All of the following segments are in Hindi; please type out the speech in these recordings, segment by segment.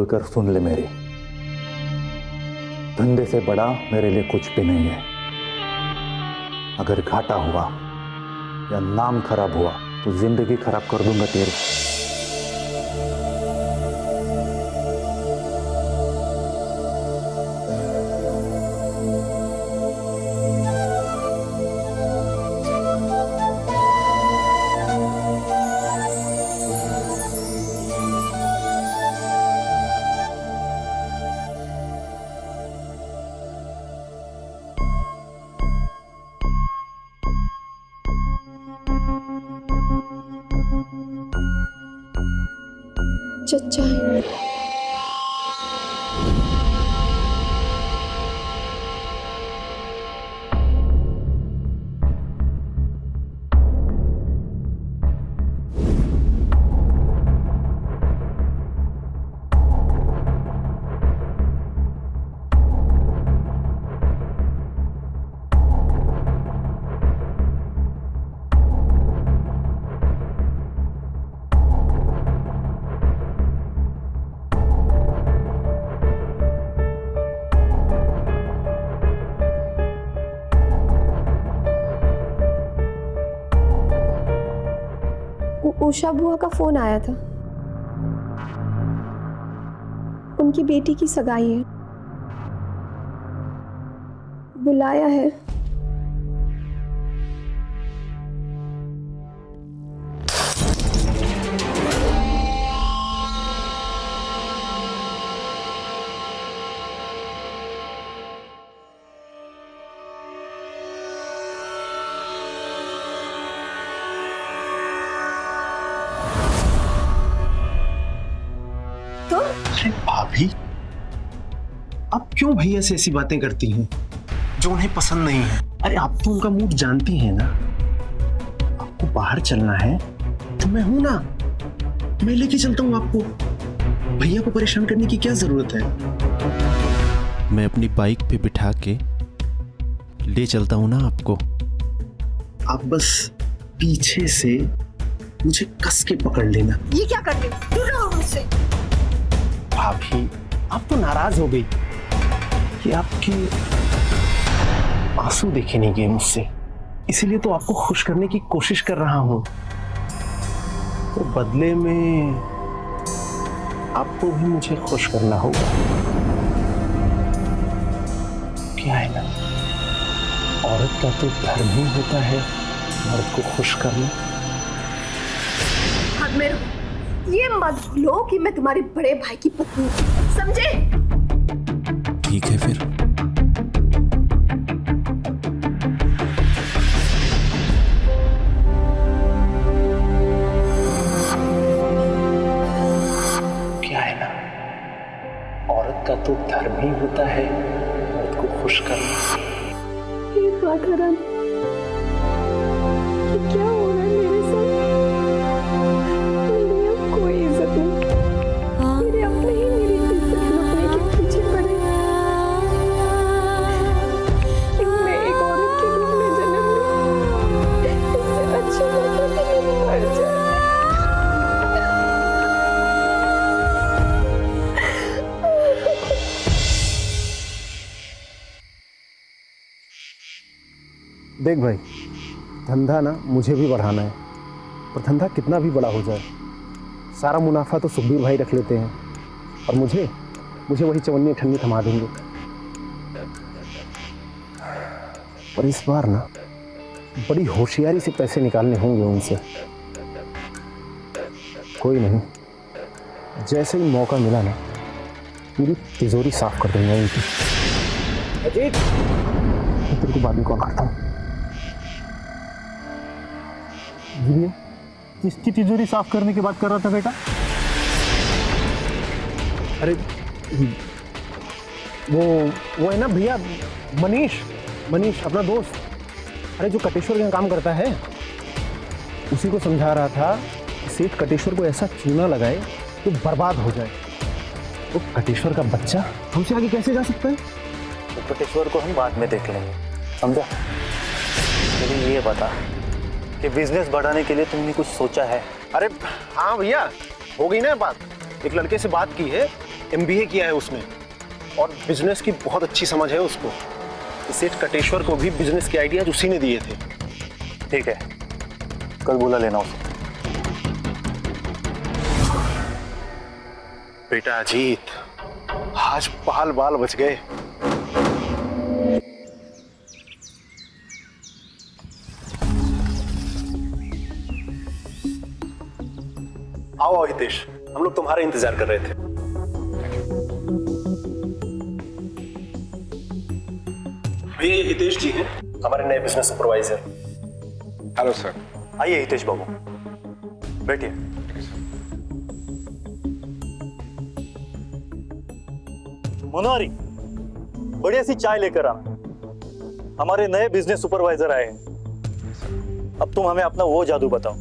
कर सुन ले मेरी, धंधे से बड़ा मेरे लिए कुछ भी नहीं है। अगर घाटा हुआ या नाम खराब हुआ तो जिंदगी खराब कर दूंगा तेरी। चचा है। उषा बुआ का फोन आया था, उनकी बेटी की सगाई है, बुलाया है। अरे भाभी, आप क्यों भैया से ऐसी बातें करती हैं जो उन्हें पसंद नहीं है? अरे आप तो उनका मूड जानती हैं ना। आपको बाहर चलना है तो मैं हूं ना, मैं लेके चलता हूं आपको। भैया को परेशान करने की क्या जरूरत है? मैं अपनी बाइक पे बिठा के ले चलता हूं ना आपको। आप बस पीछे से मुझे कस के पकड़ लेना। ये क्या कर रहे हो? दूर रहो मुझसे। भाभी, आप तो नाराज हो गई कि आपके आंसू देखे नहीं गए मुझसे, इसीलिए तो आपको खुश करने की कोशिश कर रहा हूं। तो बदले में आपको भी मुझे खुश करना होगा। क्या है ना, औरत का तो धर्म ही होता है मर्द को खुश करना। हाथ में रहो। ये मत भूलो कि मैं तुम्हारे बड़े भाई की पत्नी हूं, समझे? ठीक है फिर। क्या है ना, औरत का तो धर्म ही होता है मर्द को खुश करना। ये राधाराम, ये क्या हो रहा है मेरे साथ? मेरी अब कोई इज्जत नहीं। मेरे अपने ही मेरी इज्जत लुटने के पीछे पड़े। मैं एक औरत के रूप में जन्म ली, इससे अच्छी बात है कि मैं मर जाऊं। देख भाई, धंधा ना मुझे भी बढ़ाना है, पर धंधा कितना भी बड़ा हो जाए, सारा मुनाफा तो सुखबीर भाई रख लेते हैं और मुझे वही चवन्नी ठन्नी थमा देंगे। पर इस बार ना बड़ी होशियारी से पैसे निकालने होंगे उनसे। कोई नहीं, जैसे ही मौका मिला ना पूरी तिजोरी साफ कर दूंगा इनकी। अजीत, मैं तेरे को बाद में कॉल करता हूँ। किसकी तिजोरी साफ करने की बात कर रहा था बेटा? अरे वो है ना भैया, मनीष अपना दोस्त, अरे जो कटेश्वर के यहाँ काम करता है, उसी को समझा रहा था कि सेठ कटेश्वर को ऐसा चूना लगाए तो बर्बाद हो जाए। तो कटेश्वर का बच्चा हमसे आगे कैसे जा सकता है? तो कटेश्वर को हम बाद में देख लेंगे, समझा? लेकिन ये बता कि बिजनेस बढ़ाने के लिए तुमने कुछ सोचा है? अरे हाँ भैया, हो गई ना बात। एक लड़के से बात की है, MBA किया है उसने और बिजनेस की बहुत अच्छी समझ है उसको। सेठ कटेश्वर को भी बिजनेस के आइडियाज उसी ने दिए थे। ठीक है, कल बुला लेना उसे। बेटा अजीत, आज बाल बाल बच गए। आओ हितेश, हम लोग तुम्हारा इंतजार कर रहे थे। भैया ये हितेश जी हैं, हमारे नए बिजनेस सुपरवाइजर। Hello sir. आइए हितेश बाबू, बैठिए। मुनारी, बढ़िया सी चाय लेकर आना। हमारे नए बिजनेस सुपरवाइजर आए हैं। अब तुम हमें अपना वो जादू बताओ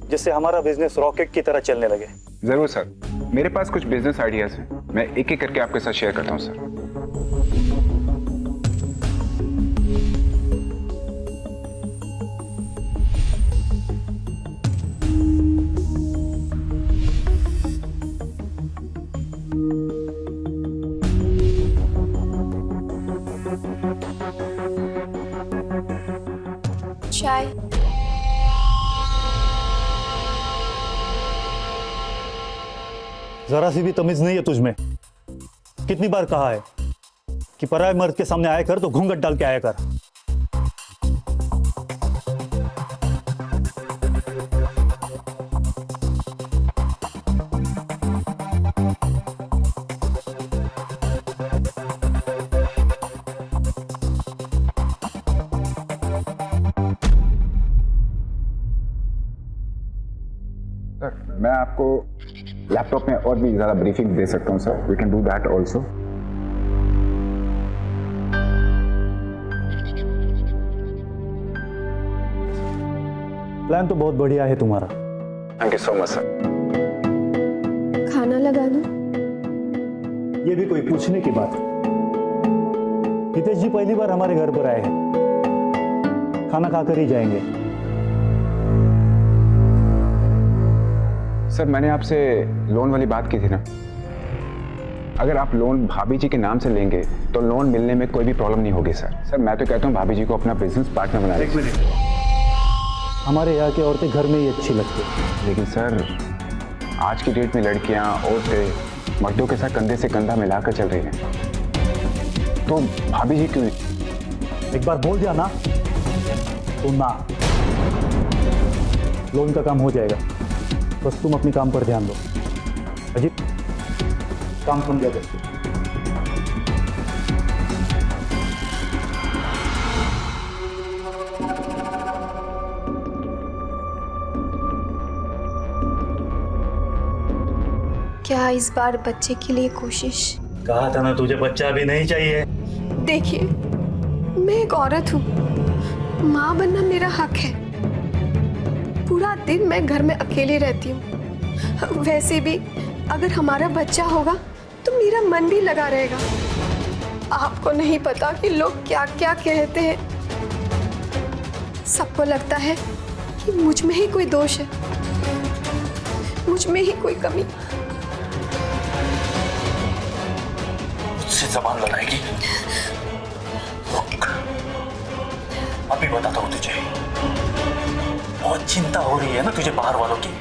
जिससे हमारा बिजनेस रॉकेट की तरह चलने लगे। जरूर सर, मेरे पास कुछ बिजनेस आइडियाज हैं, मैं एक एक करके आपके साथ शेयर करता हूँ सर। चाय। जरा सी भी तमीज नहीं है तुझमें। कितनी बार कहा है कि पराये मर्द के सामने आया कर तो घूंघट डाल के आया कर। सर मैं आपको लैपटॉप में और भी ज़्यादा ब्रीफिंग दे सकता हूँ sir, we can do that also. Plan तो बहुत बढ़िया है तुम्हारा। Thank you so much sir. खाना लगा दो। ये भी कोई पूछने की बात है? हितेश जी पहली बार हमारे घर पर आए हैं, खाना खाकर ही जाएंगे। सर मैंने आपसे लोन वाली बात की थी ना, अगर आप लोन भाभी जी के नाम से लेंगे तो लोन मिलने में कोई भी प्रॉब्लम नहीं होगी सर। सर मैं तो कहता हूँ भाभी जी को अपना बिजनेस पार्टनर बना एक लीजिए। मिनट, हमारे यहाँ की औरतें घर में ही अच्छी लगती है। लेकिन सर आज की डेट में लड़कियाँ औरतें मर्दों के साथ कंधे से कंधा मिलाकर चल रही हैं, तो भाभी जी क्यों? एक बार बोल दिया ना तो ना, लोन का काम हो जाएगा। बस तुम अपने काम पर ध्यान दो। अजीत, काम सुन गया करते। क्या इस बार बच्चे के लिए कोशिश? कहा था ना तुझे बच्चा भी नहीं चाहिए। देखिए, मैं एक औरत हूँ, माँ बनना मेरा हक है। पूरा दिन मैं घर में अकेली रहती हूँ। वैसे भी अगर हमारा बच्चा होगा तो मेरा मन भी लगा रहेगा। आपको नहीं पता कि लोग क्या क्या कहते हैं। सबको लगता है कि मुझ में ही कोई दोष है, मुझ में ही कोई कमी। मुझसे जबान लड़ाएगी? अभी बताता हूँ तुझे। बहुत चिंता हो रही है ना तुझे बाहर वालों की।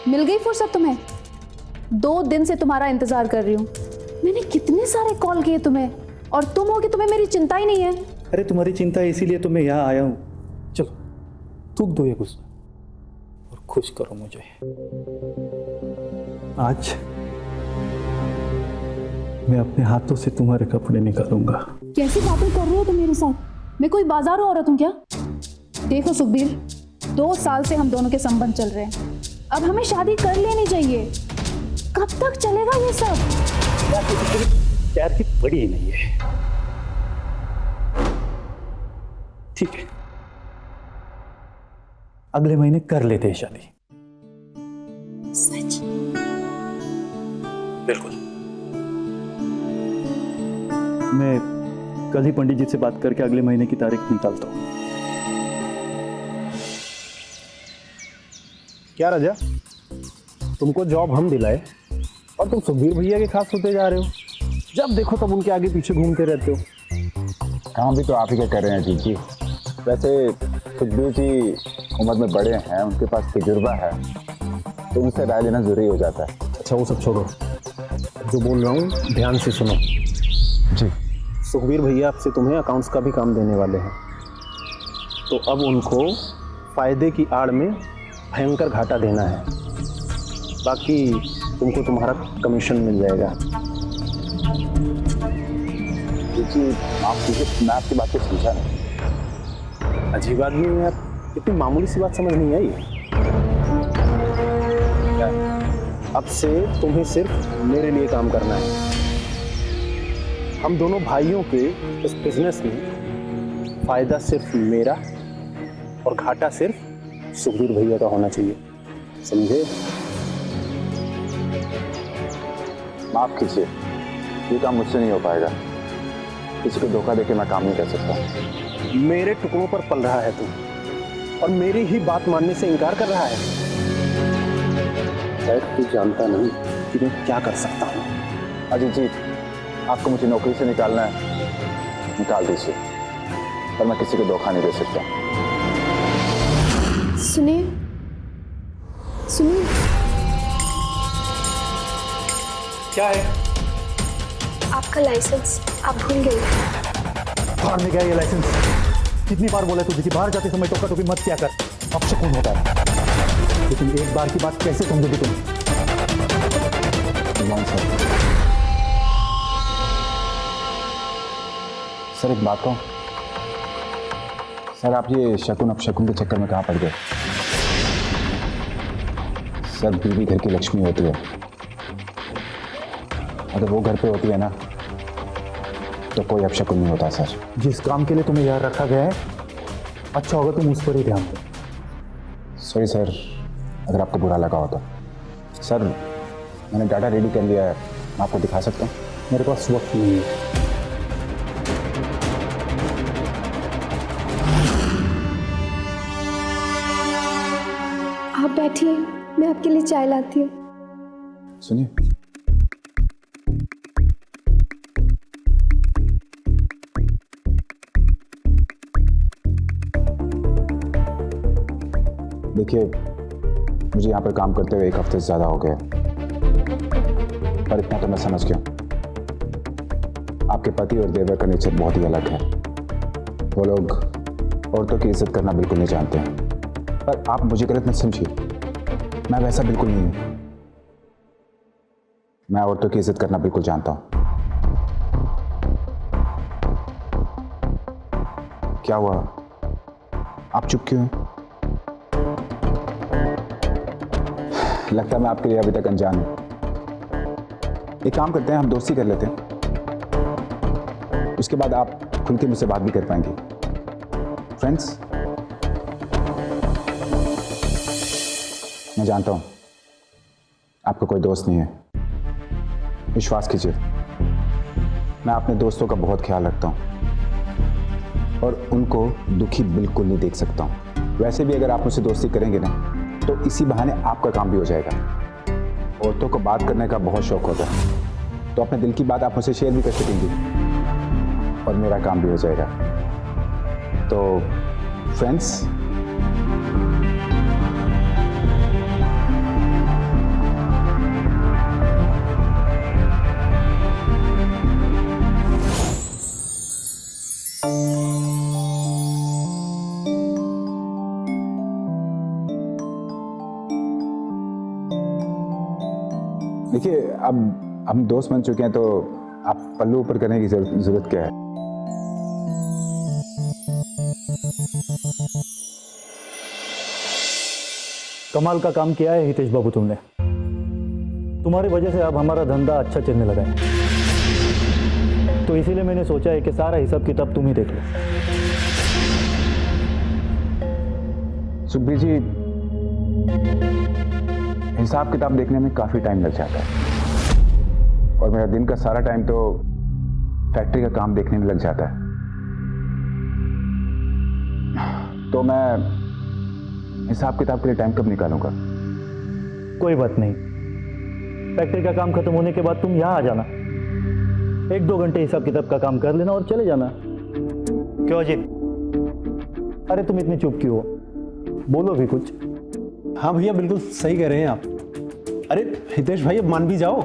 मिल गई फुर्सत तुम्हें? 2 दिन से तुम्हारा इंतजार कर रही हूँ। मैंने कितने सारे कॉल किए तुम्हें, और तुम हो कि तुम्हें मेरी चिंता ही नहीं है। अरे तुम्हारी चिंता है इसीलिए तो मैं यहाँ आया हूँ। चलो थूक दो ये गुस्सा और खुश करो मुझे। आज मैं अपने हाथों से तुम्हारे कपड़े निकालूंगा। कैसी बातें कर रहे हो तुम मेरे साथ? मैं कोई बाजारू औरत हूँ क्या? देखो सुखबीर, 2 साल से हम दोनों के संबंध चल रहे हैं। अब हमें शादी कर लेनी चाहिए। कब तक चलेगा ये सब? प्यार की पड़ी ही नहीं है। ठीक है, अगले महीने कर लेते हैं शादी। सच? बिल्कुल। मैं कल ही पंडित जी से बात करके अगले महीने की तारीख निकालता हूँ। क्या राजा, तुमको जॉब हम दिलाए और तुम सुखबीर भैया के खास होते जा रहे हो। जब देखो तब उनके आगे पीछे घूमते रहते हो। काम भी तो आप ही के कर रहे हैं जी जी। वैसे सुखबीर जी उम्र में बड़े हैं, उनके पास तजुर्बा है, तो उनसे राय लेना जरूरी हो जाता है। अच्छा वो सब छोड़ो, जो बोल रहा हूँ ध्यान से सुनो। जी। सुखबीर भैया आपसे तुम्हें अकाउंट्स का भी काम देने वाले हैं, तो अब उनको फायदे की आड़ में भयंकर घाटा देना है। बाकी तुमको तुम्हारा कमीशन मिल जाएगा। जी आप कीजिए, मैं आपकी बात को समझा नहीं। अजीब आदमी है यार, इतनी मामूली सी बात समझ नहीं आई। अब से तुम्हें सिर्फ मेरे लिए काम करना है। हम दोनों भाइयों के इस बिजनेस में फायदा सिर्फ मेरा और घाटा सिर्फ सुखबीर भैया का होना चाहिए, समझे? माफ कीजिए, ये काम मुझसे नहीं हो पाएगा। किसी को धोखा देके मैं काम नहीं कर सकता। मेरे टुकड़ों पर पल रहा है तुम, और मेरी ही बात मानने से इनकार कर रहा है। शायद तू जानता नहीं कि मैं क्या कर सकता हूँ। अजीत जी, आपको मुझे नौकरी से निकालना है, निकाल दीजिए, पर मैं किसी को धोखा नहीं दे सकता। सुनिए सुनिए, क्या है? आपका लाइसेंस आप भूल गए। बाहर में गया ये लाइसेंस? कितनी बार बोला तुझे कि बाहर जाते समय टोका टोकी मत किया कर, अपशकुन होता है। लेकिन एक बार की बात कैसे समझोगी तुम? सर एक बात कहूं, सर आप ये शकुन अपशकुन के चक्कर में कहाँ पड़ गए? सर बीवी घर की लक्ष्मी होती है, अगर वो घर पे होती है ना तो कोई अपशकुन नहीं होता सर। जिस काम के लिए तुम्हें यहाँ रखा गया है, अच्छा होगा तुम उस पर ही ध्यान दो। सॉरी सर, अगर आपको बुरा लगा हो तो। सर मैंने डाटा रेडी कर लिया है, मैं आपको दिखा सकता हूँ। मेरे पास वक्त नहीं है। आप बैठिए, मैं आपके लिए चाय लाती हूँ। सुनिए, देखिए मुझे यहाँ पर काम करते हुए 1 हफ्ते से ज़्यादा हो गया, पर इतना तो मैं समझ गया, आपके पति और देवर का नेचर बहुत ही अलग है। वो लोग औरतों की इज्जत करना बिल्कुल नहीं जानते हैं। पर आप मुझे गलत मत समझिए, मैं वैसा बिल्कुल नहीं हूँ। मैं औरतों की इज्जत करना बिल्कुल जानता हूँ। क्या हुआ, आप चुप क्यों हैं? लगता है मैं आपके लिए अभी तक अनजान हूं। एक काम करते हैं, हम दोस्ती कर लेते हैं, उसके बाद आप खुल के मुझसे बात भी कर पाएंगे। फ्रेंड्स, मैं जानता हूं आपका कोई दोस्त नहीं है, विश्वास कीजिए, मैं अपने दोस्तों का बहुत ख्याल रखता हूं और उनको दुखी बिल्कुल नहीं देख सकता हूं। वैसे भी अगर आप मुझसे दोस्ती करेंगे ना तो इसी बहाने आपका काम भी हो जाएगा। औरतों को बात करने का बहुत शौक होता है, तो अपने दिल की बात आप मुझसे शेयर भी कर सकेंगे और मेरा काम भी हो जाएगा। तो फ्रेंड्स, देखिए अब हम दोस्त बन चुके हैं, तो आप पल्लू ऊपर करने की जरूरत क्या है? कमाल का काम किया है हितेश बाबू तुमने। तुम्हारी वजह से अब हमारा धंधा अच्छा चलने लगा है, तो इसीलिए मैंने सोचा है कि सारा हिसाब किताब तुम ही देख लो। सुखबीर जी, हिसाब किताब देखने में काफी टाइम लग जाता है और मेरा दिन का सारा टाइम तो फैक्ट्री का काम देखने में लग जाता है, तो मैं हिसाब किताब के लिए टाइम कब निकालूंगा? कोई बात नहीं, फैक्ट्री का काम खत्म होने के बाद तुम यहाँ आ जाना, 1-2 घंटे हिसाब किताब का काम कर लेना और चले जाना। क्यों अजीत? अरे तुम इतनी चुप क्यों हो? बोलो भी कुछ। हाँ भैया, बिल्कुल सही कह रहे हैं आप। अरे हितेश भाई, अब मान भी जाओ।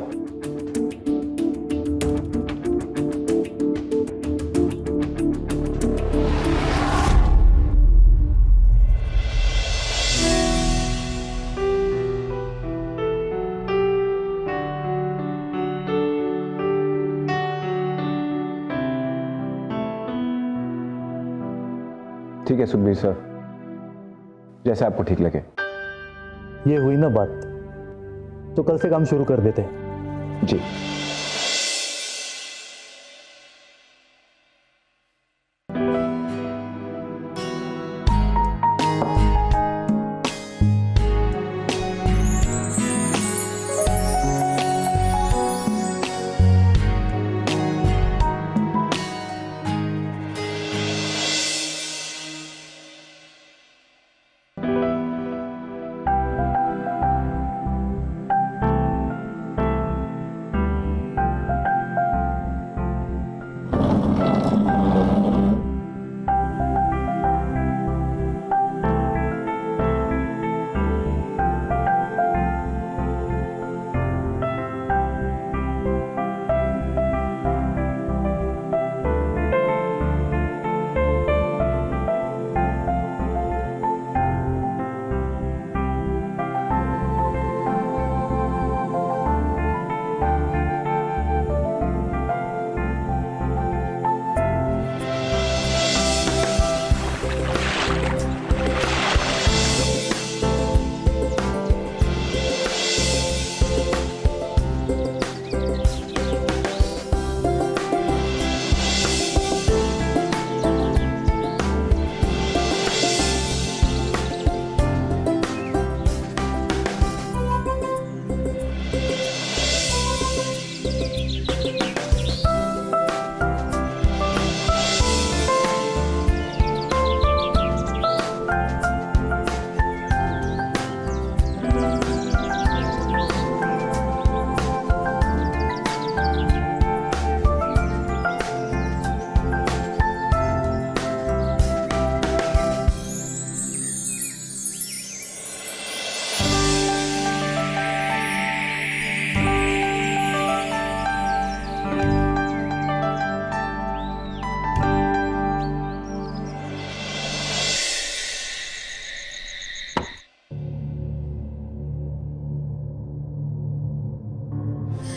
ठीक है सुखबीर सर, जैसे आपको ठीक लगे। ये हुई ना बात, तो कल से काम शुरू कर देते हैं। जी।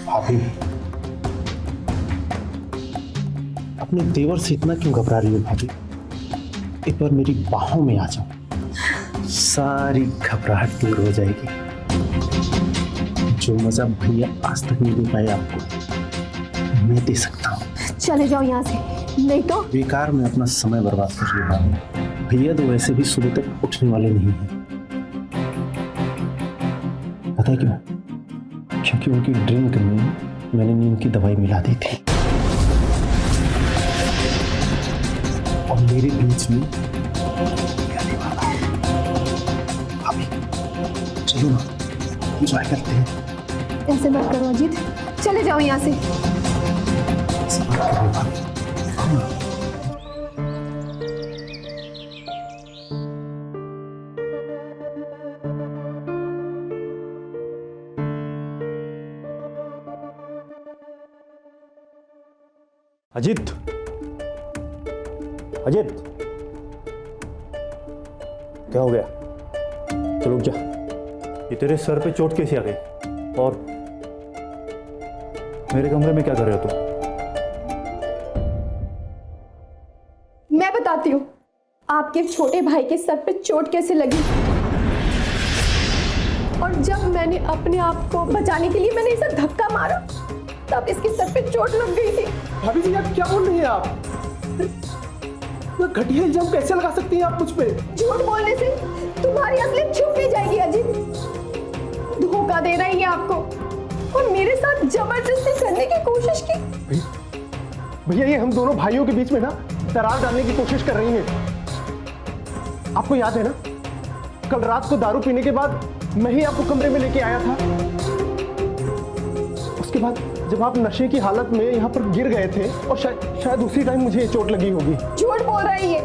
भाभी, अपने देवर से इतना क्यों घबरा रही हो भाभी? एक बार मेरी बाहों में आ जाओ, सारी घबराहट दूर हो जाएगी। जो मजा भैया आज तक नहीं दे पाए आपको, मैं दे सकता हूँ। चले जाओ यहाँ से, नहीं तो बेकार में अपना समय बर्बाद कर रहा हूँ। भैया तो वैसे भी सुबह तक उठने वाले नहीं हैं। पता है क्यों? क्योंकि उनकी ड्रिंक में मैंने नींद की दवाई मिला दी थी और मेरे बीच में भाभी, चलो ना, एंजॉय करते हैं। ऐसे मत करो अजीत, चले जाओ यहाँ से। ऐसे मत करो भाभी। हाँ। अजीत, अजीत, क्या हो गया? चलो जा। ये तेरे सर पे चोट कैसे आ गई? और मेरे कमरे में क्या कर रहे हो तुम? मैं बताती हूँ आपके छोटे भाई के सर पे चोट कैसे लगी। जब मैंने अपने आप को बचाने के लिए मैंने इसे धक्का मारा तब इसके सर पे चोट लग गई थी। भाभी जी आप क्या बोल रही हैं आप? घटिया इल्जाम कैसे लगा सकती हैं आप मुझ पे? झूठ बोलने से तुम्हारी असलियत छुप नहीं जाएगी अजीत। धोखा दे रही है आपको और मेरे साथ जबरदस्ती करने की कोशिश की। भैया ये हम दोनों भाइयों के बीच में ना दरार डालने की कोशिश कर रही हैं। आपको याद है ना, कल रात को दारू पीने के बाद मैं ही आपको कमरे में लेके आया था। उसके बाद जब आप नशे की हालत में यहाँ पर गिर गए थे और शायद उसी टाइम मुझे चोट लगी होगी। झूठ बोल रही है।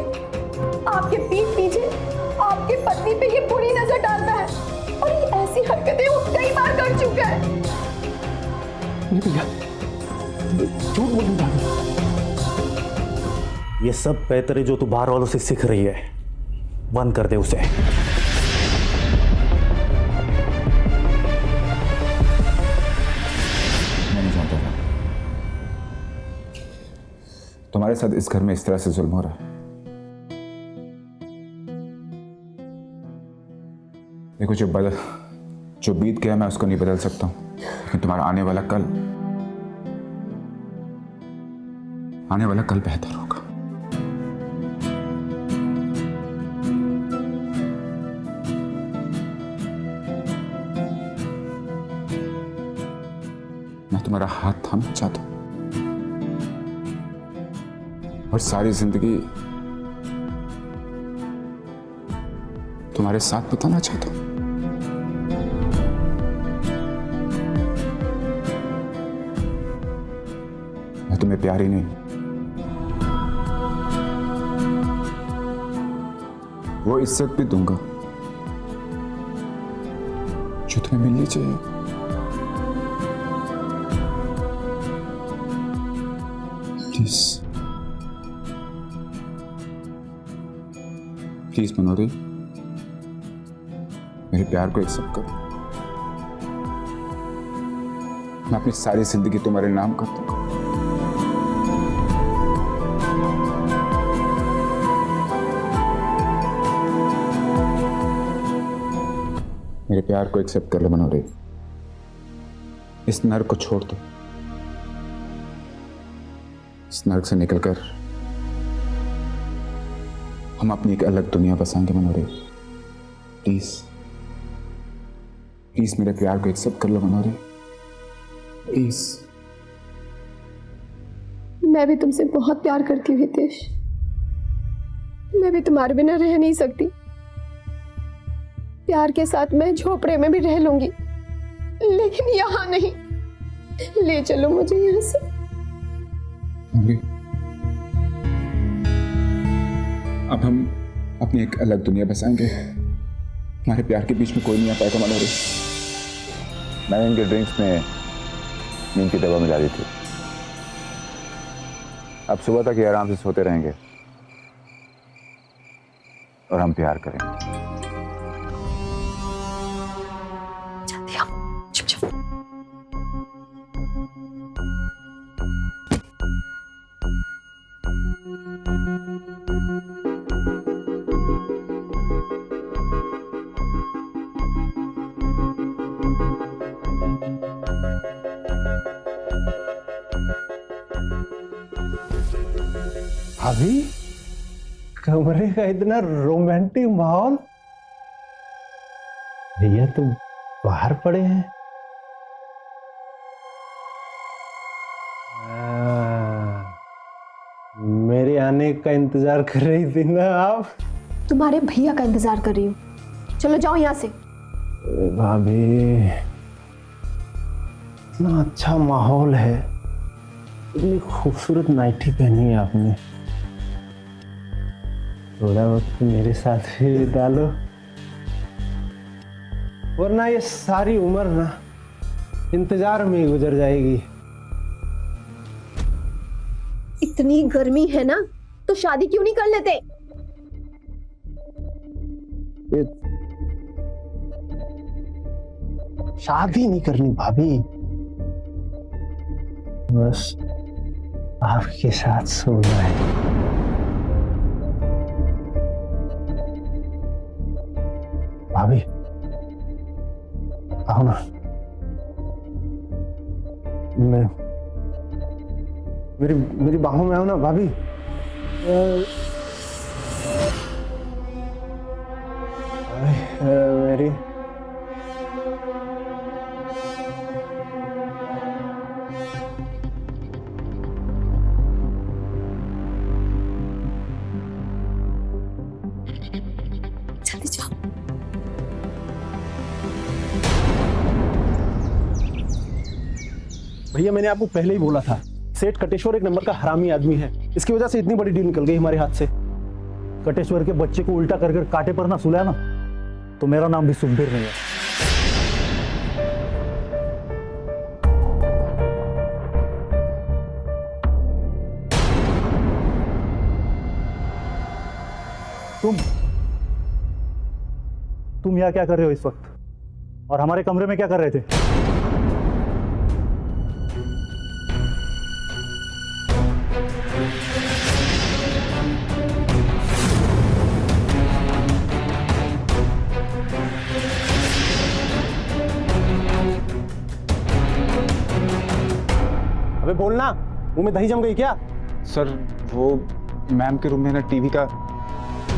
आपके पीठ पीछे आपकी पत्नी पे ये बुरी नजर डालता है और ये ऐसी हरकतें वो कई बार कर चुका है। नहीं भैया, झूठ बोल रही है। ये सब पैतरे जो तू बाहर वालों से सीख रही है, बंद कर दे उसे। मैं नहीं जानता था तुम्हारे साथ इस घर में इस तरह से जुल्म हो रहा है। देखो जो बीत गया मैं उसको नहीं बदल सकता हूं, लेकिन तुम्हारा आने वाला कल बेहतर होगा। मैं तुम्हारा हाथ थामना चाहता हूं और सारी जिंदगी तुम्हारे साथ बिताना चाहता हूं। मैं तुम्हें प्यार ही नहीं, वो इज्जत भी दूंगा जो तुम्हें मिलनी चाहिए। प्लीज मनोरी, मेरे प्यार को एक्सेप्ट करो। मैं अपनी सारी जिंदगी तुम्हारे नाम कर दूंगा। मेरे प्यार को एक्सेप्ट कर लो मनोरी। इस नर्क को छोड़ दो। इस नर्क से निकलकर हम अपनी एक अलग दुनिया बसाएंगे मनोरी। प्लीज प्लीज मेरे प्यार को एक्सेप्ट कर लो मनोरी, प्लीज। मैं भी तुमसे बहुत प्यार करती हूँ हितेश। मैं भी तुम्हारे बिना रह नहीं सकती। प्यार के साथ मैं झोपड़े में भी रह लूंगी, लेकिन यहाँ नहीं। ले चलो मुझे यहाँ से। अब हम अपनी एक अलग दुनिया बसाएंगे। हमारे प्यार के बीच में कोई नहीं आ पाएगा मनोरी। मैंने इनके ड्रिंक्स में नींद की दवा मिला दी थी। अब सुबह तक ये आराम से सोते रहेंगे और हम प्यार करेंगे। जल्दी आओ, चुप चुप। अभी कमरे का इतना रोमांटिक माहौल। भैया तुम बाहर पड़े हैं। मेरे आने का इंतजार कर रही थी ना आप? तुम्हारे भैया का इंतजार कर रही हूँ। चलो जाओ यहाँ से। भाभी इतना अच्छा माहौल है, इतनी खूबसूरत नाइटी पहनी है आपने। थोड़ा वक्त मेरे साथ भी बिता लो, वरना ये सारी उम्र ना इंतजार में ही गुजर जाएगी। इतनी गर्मी है ना, तो शादी क्यों नहीं कर लेते? शादी नहीं करनी भाभी, बस आपके साथ सोना है। भाभी हो ना, मैं मेरी बाहों में हो ना भाभी। मेरी जल्दी जाओ। भैया मैंने आपको पहले ही बोला था, सेठ कटेश्वर एक नंबर का हरामी आदमी है। इसकी वजह से इतनी बड़ी डील निकल गई हमारे हाथ से। कटेश्वर के बच्चे को उल्टा कर कांटे पर ना सुलाया ना, तो मेरा नाम भी सुखबीर नहीं है। तुम यहाँ क्या कर रहे हो इस वक्त, और हमारे कमरे में क्या कर रहे थे? अबे बोलना, मुंह में दही जम गई क्या? सर वो मैम के रूम में ना टीवी का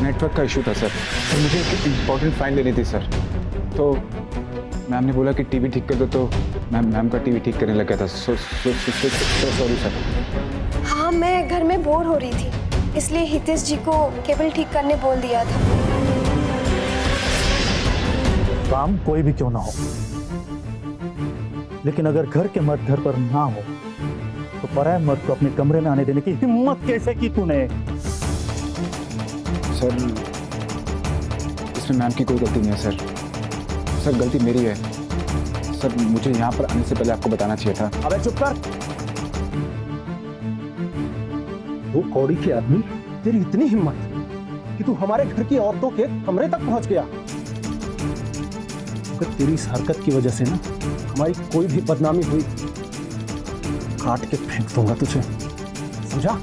नेटवर्क का इशू था सर, और मुझे एक इम्पोर्टेंट फाइल लेनी थी सर। तो मैम ने बोला कि टीवी ठीक कर दो, तो मैम का टीवी ठीक करने लगा था। So sorry sir. हाँ, मैं घर में बोर हो रही थी, इसलिए हितेश जी को केबल ठीक करने बोल दिया था। काम कोई भी क्यों ना हो, लेकिन अगर घर के मर्द घर पर ना हो तो पराये मर्द को अपने कमरे में आने देने की हिम्मत कैसे की तूने? सर इसमें मैम की कोई गलती नहीं है सर। सर गलती मेरी है सर, मुझे यहाँ पर आने से पहले आपको बताना चाहिए था। अबे चुप कर। तू कौड़ी के आदमी, तेरी इतनी हिम्मत कि तू हमारे घर की औरतों के कमरे तक पहुंच गया। अगर तेरी इस हरकत की वजह से ना हमारी कोई भी बदनामी हुई, काट के फेंक दूंगा तुझे, समझा?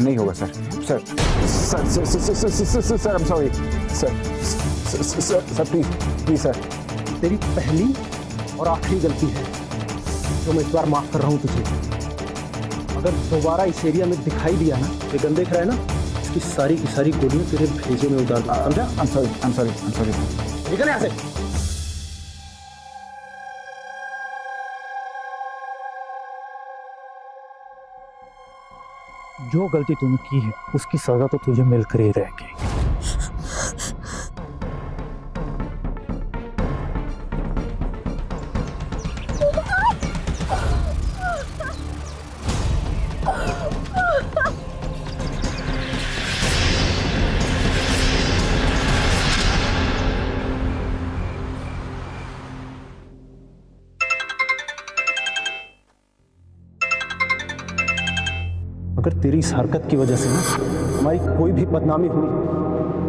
नहीं होगा sir. Sir sir sir sir sir sir sir sir I am sorry sir sir sir please sir. तेरी पहली और आखिरी गलती है जो मैं इस बार माफ कर रहा हूं तुझे। अगर दोबारा इस एरिया में दिखाई दिया ना, ये गन देख रहा है ना, इसकी सारी की सारी गोलियां तेरे भेजे में उतार दूंगा, समझा? I am sorry. निकल यहाँ से। जो गलती तूने की है उसकी सजा तो तुझे मिलकर ही रहेगी। अगर तेरी इस हरकत की वजह से ना हमारी कोई भी बदनामी हुई,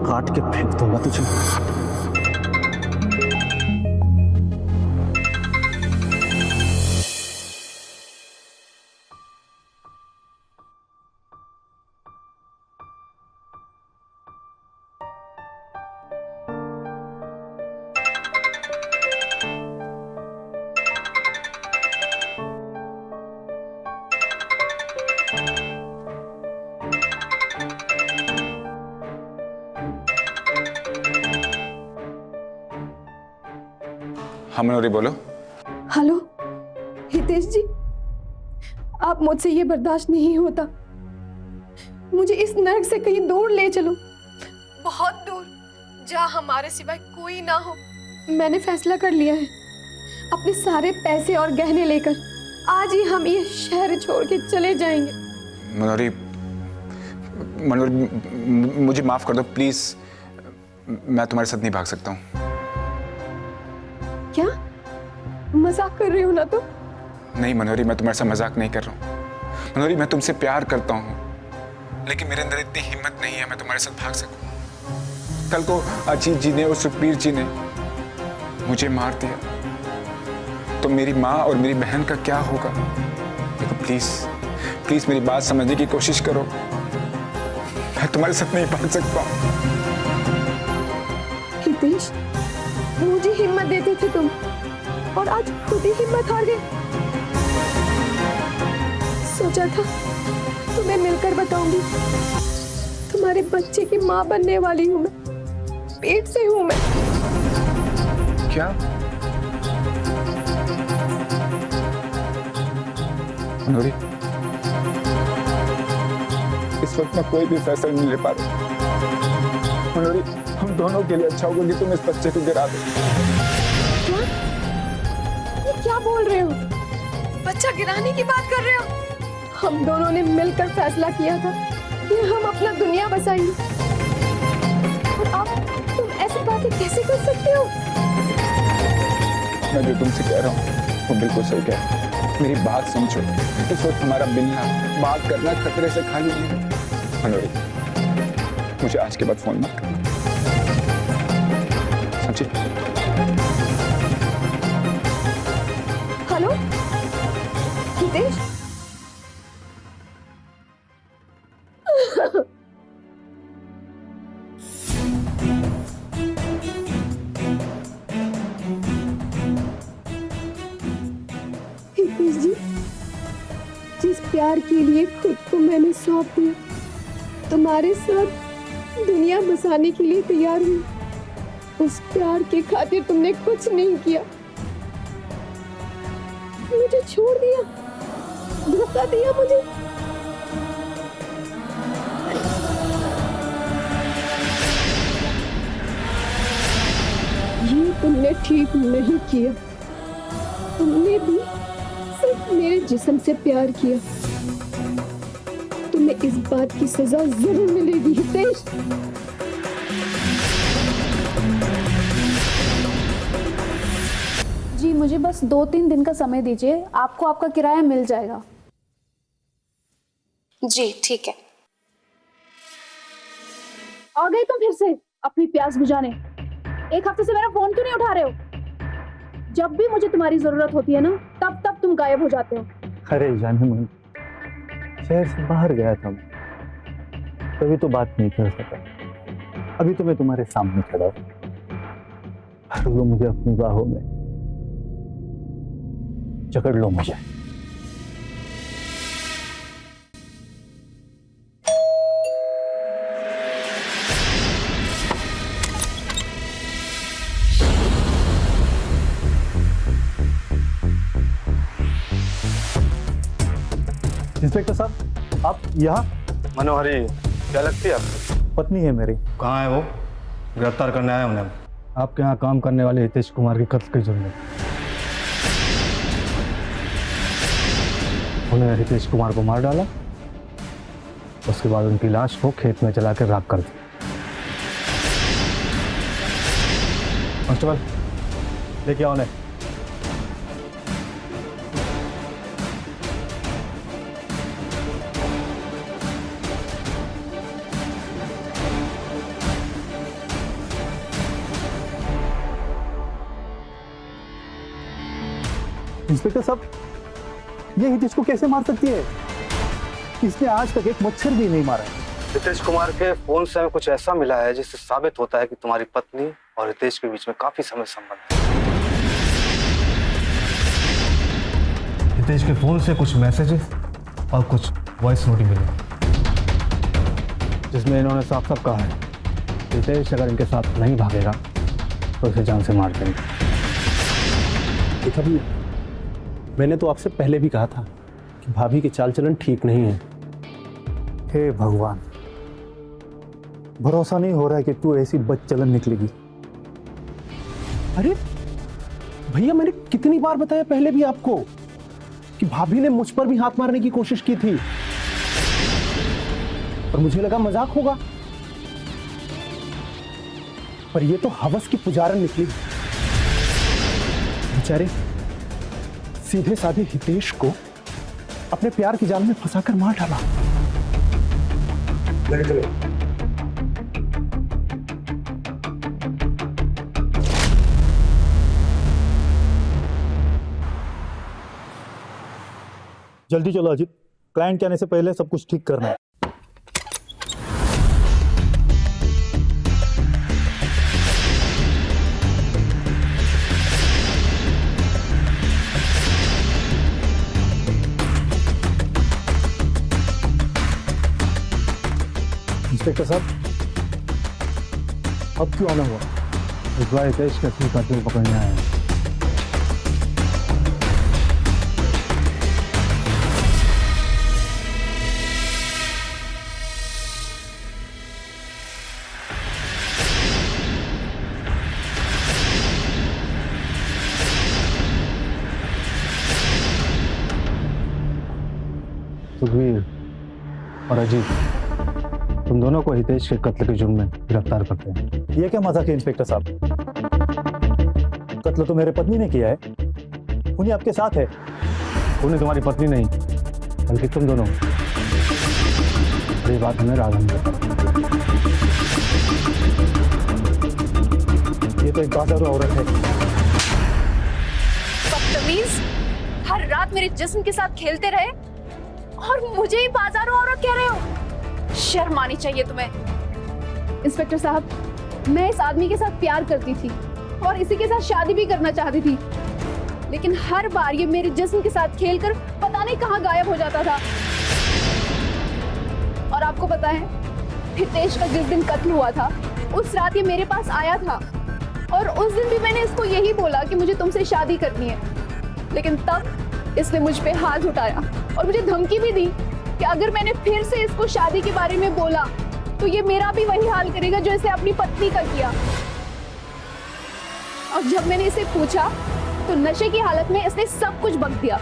काट के फेंक दूंगा तुझे। हाँ मनोरी बोलो। हेलो हितेश जी, आप मुझसे ये बर्दाश्त नहीं होता। मुझे इस नर्क से कहीं दूर ले चलो, बहुत दूर, जहाँ हमारे सिवाय कोई ना हो। मैंने फैसला कर लिया है, अपने सारे पैसे और गहने लेकर आज ही हम ये शहर छोड़ के चले जाएंगे। मनोरी मुझे माफ कर दो प्लीज, मैं तुम्हारे साथ नहीं भाग सकता हूँ। क्या मजाक कर रहे हो ना तुम? नहीं मनोरी, मैं तुम्हारे साथ मजाक नहीं कर रहा हूँ। मनोरी मैं तुमसे प्यार करता हूँ, लेकिन मेरे अंदर इतनी हिम्मत नहीं है मैं तुम्हारे साथ भाग सकूं। कल को अजीत जी ने और सुखबीर जी ने मुझे मार दिया तो मेरी माँ और मेरी बहन का क्या होगा? देखो प्लीज मेरी बात समझने की कोशिश करो, मैं तुम्हारे साथ नहीं भाग सकता। हितेश, मुझे हिम्मत देते थे तुम, और आज खुद ही हिम्मत हार गए। सोचा था तुम्हें मिलकर बताऊंगी, तुम्हारे बच्चे की माँ बनने वाली हूँ मैं, पेट से हूँ मैं। क्या? मनोरी, इस वक्त मैं कोई भी फैसला नहीं ले पा रहा। मनोरी, हम दोनों के लिए अच्छा होगा कि तुम इस बच्चे को गिरा दो। क्या? ये क्या बोल रहे हो? बच्चा गिराने की बात कर रहे हो? हम दोनों ने मिलकर फैसला किया था कि हम अपना दुनिया बसाएंगे, और अब तुम ऐसी बातें कैसे कर सकते हो? मैं जो तुमसे कह रहा हूँ वो बिल्कुल सही कह रहा हूँ। मेरी बात समझो, इस वक्त हमारा मिलना, बात करना खतरे से खाली नहीं है। मनोरी, मुझे आज के बाद फोन मत करना, समझी? हेलो हितेश, हितेश जी, जिस प्यार के लिए खुद को मैंने सौंप दिया, तुम्हारे साथ दुनिया बसाने के लिए तैयार हूँ, उस प्यार के खातिर तुमने कुछ नहीं किया, मुझे छोड़ दिया, धोखा दिया मुझे। ये तुमने ठीक नहीं किया। तुमने भी सिर्फ मेरे जिस्म से प्यार किया। तुम्हें इस बात की सजा जरूर मिलेगी हितेश। जी मुझे बस 2-3 दिन का समय दीजिए, आपको आपका किराया मिल जाएगा। जी ठीक है। आ गए तुम फिर से अपनी प्यास बुझाने। एक हफ्ते से मेरा फोन क्यों नहीं उठा रहे हो? जब भी मुझे तुम्हारी जरूरत होती है ना, तब तुम गायब हो जाते हो। अरे जाने मन, शहर से बाहर गया था मैं, तभी तो बात नहीं कर सका। अभी तो मैं तुम्हारे सामने खड़ा हूं, भर लो मुझे अपनी बाहों में, जकड़ लो मुझे। इंस्पेक्टर साहब, आप यहाँ? मनोहरी क्या लगती है आपको? पत्नी है मेरी। कहाँ है वो? गिरफ्तार करने आया उन्हें। आपके यहाँ काम करने वाले हितेश कुमार की कत्ल की जुर्म में उन्हें हितेश कुमार को मार डाला, उसके बाद उनकी लाश को खेत में जलाकर राख कर दी। कांस्टेबल, लेके आओ उन्हें। इंस्पेक्टर साहब, ये हितेश को कैसे मार सकती है? इसने आज तक एक मच्छर भी नहीं मारा है। हितेश कुमार के फोन से हमें कुछ ऐसा मिला है जिससे साबित होता है कि तुम्हारी पत्नी और हितेश के बीच में काफी समय संबंध है। हितेश के फोन से कुछ मैसेजेस और कुछ वॉइस नोट मिले, जिसमें इन्होंने साफ साफ कहा है हितेश अगर इनके साथ नहीं भागेगा तो उसे जान से मार देंगे। देखा भी, मैंने तो आपसे पहले भी कहा था कि भाभी के चाल चलन ठीक नहीं है। हे भगवान, भरोसा नहीं हो रहा है कि तू ऐसी बदचलन निकलेगी। अरे भैया, मैंने कितनी बार बताया पहले भी आपको कि भाभी ने मुझ पर भी हाथ मारने की कोशिश की थी, और मुझे लगा मजाक होगा, पर ये तो हवस की पुजारन निकली। बेचारे सीधे साधे हितेश को अपने प्यार की जाल में फंसाकर मार डाला। जल्दी चलो अजीत, क्लाइंट के आने से पहले सब कुछ ठीक करना है। इंस्पेक्टर साहब, अब क्यों आना हुआ? इस बार हितेश का असली कातिल पकड़ने आए हैं। सुखवीर और अजीत, तुम दोनों को हितेश के कत्ल के जुर्म में गिरफ्तार करते हैं। ये क्या मजाक है इंस्पेक्टर साहब? कत्ल तो मेरे पत्नी ने किया है, उन्हीं आपके साथ है। उन्हें तुम्हारी पत्नी नहीं बल्कि तुम दोनों। ये बात हमें राघव ने बताई। ये तो एक बाजारू औरत है। बदतमीज, हर रात मेरे जिस्म के साथ खेलते रहे और मुझे ही बाजारू औरत कह रहे हो। शर्म आनी चाहिए तुम्हें। इंस्पेक्टर साहब, मैं इस आदमी के साथ प्यार करती थी और इसी के साथ शादी भी करना चाहती थी, लेकिन हर बार ये मेरे जिस्म के साथ खेलकर पता नहीं कहाँ गायब हो जाता था। और आपको पता है, हितेश का जिस दिन कत्ल हुआ था उस रात ये मेरे पास आया था और उस दिन भी मैंने इसको यही बोला कि मुझे तुमसे शादी करनी है, लेकिन तब इसने मुझ पे हाथ उठाया और मुझे धमकी भी दी कि अगर मैंने फिर से इसको शादी के बारे में बोला तो ये मेरा भी वही हाल करेगा जो इसे अपनी पत्नी का किया। और जब मैंने इसे पूछा तो नशे की हालत में इसने सब कुछ बक दिया।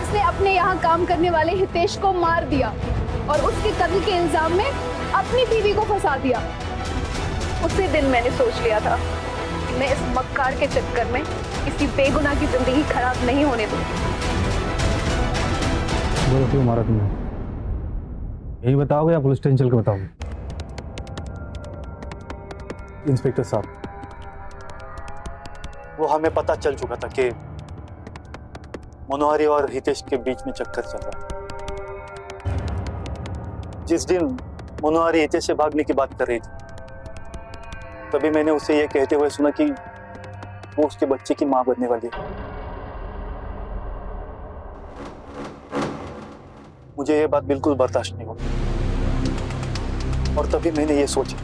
इसने अपने यहाँ काम करने वाले हितेश को मार दिया और उसके कत्ल के इल्जाम में अपनी बीवी को फंसा दिया। उसी दिन मैंने सोच लिया था कि मैं इस मक्कार के चक्कर में किसी बेगुनाह की जिंदगी खराब नहीं होने दूंगी। बोलो क्यों मारा तुमने? यही बताओगे या पुलिस स्टेशन चल के बताओगे? इंस्पेक्टर साहब, वो हमें पता चल चुका था कि मनोहरी और हितेश के बीच में चक्कर चल रहा है। जिस दिन मनोहरी हितेश से भागने की बात कर रही थी, तभी मैंने उसे यह कहते हुए सुना कि वो उसके बच्चे की मां बनने वाली है। मुझे यह बात बिल्कुल बर्दाश्त नहीं होगी और तभी मैंने ये सोचा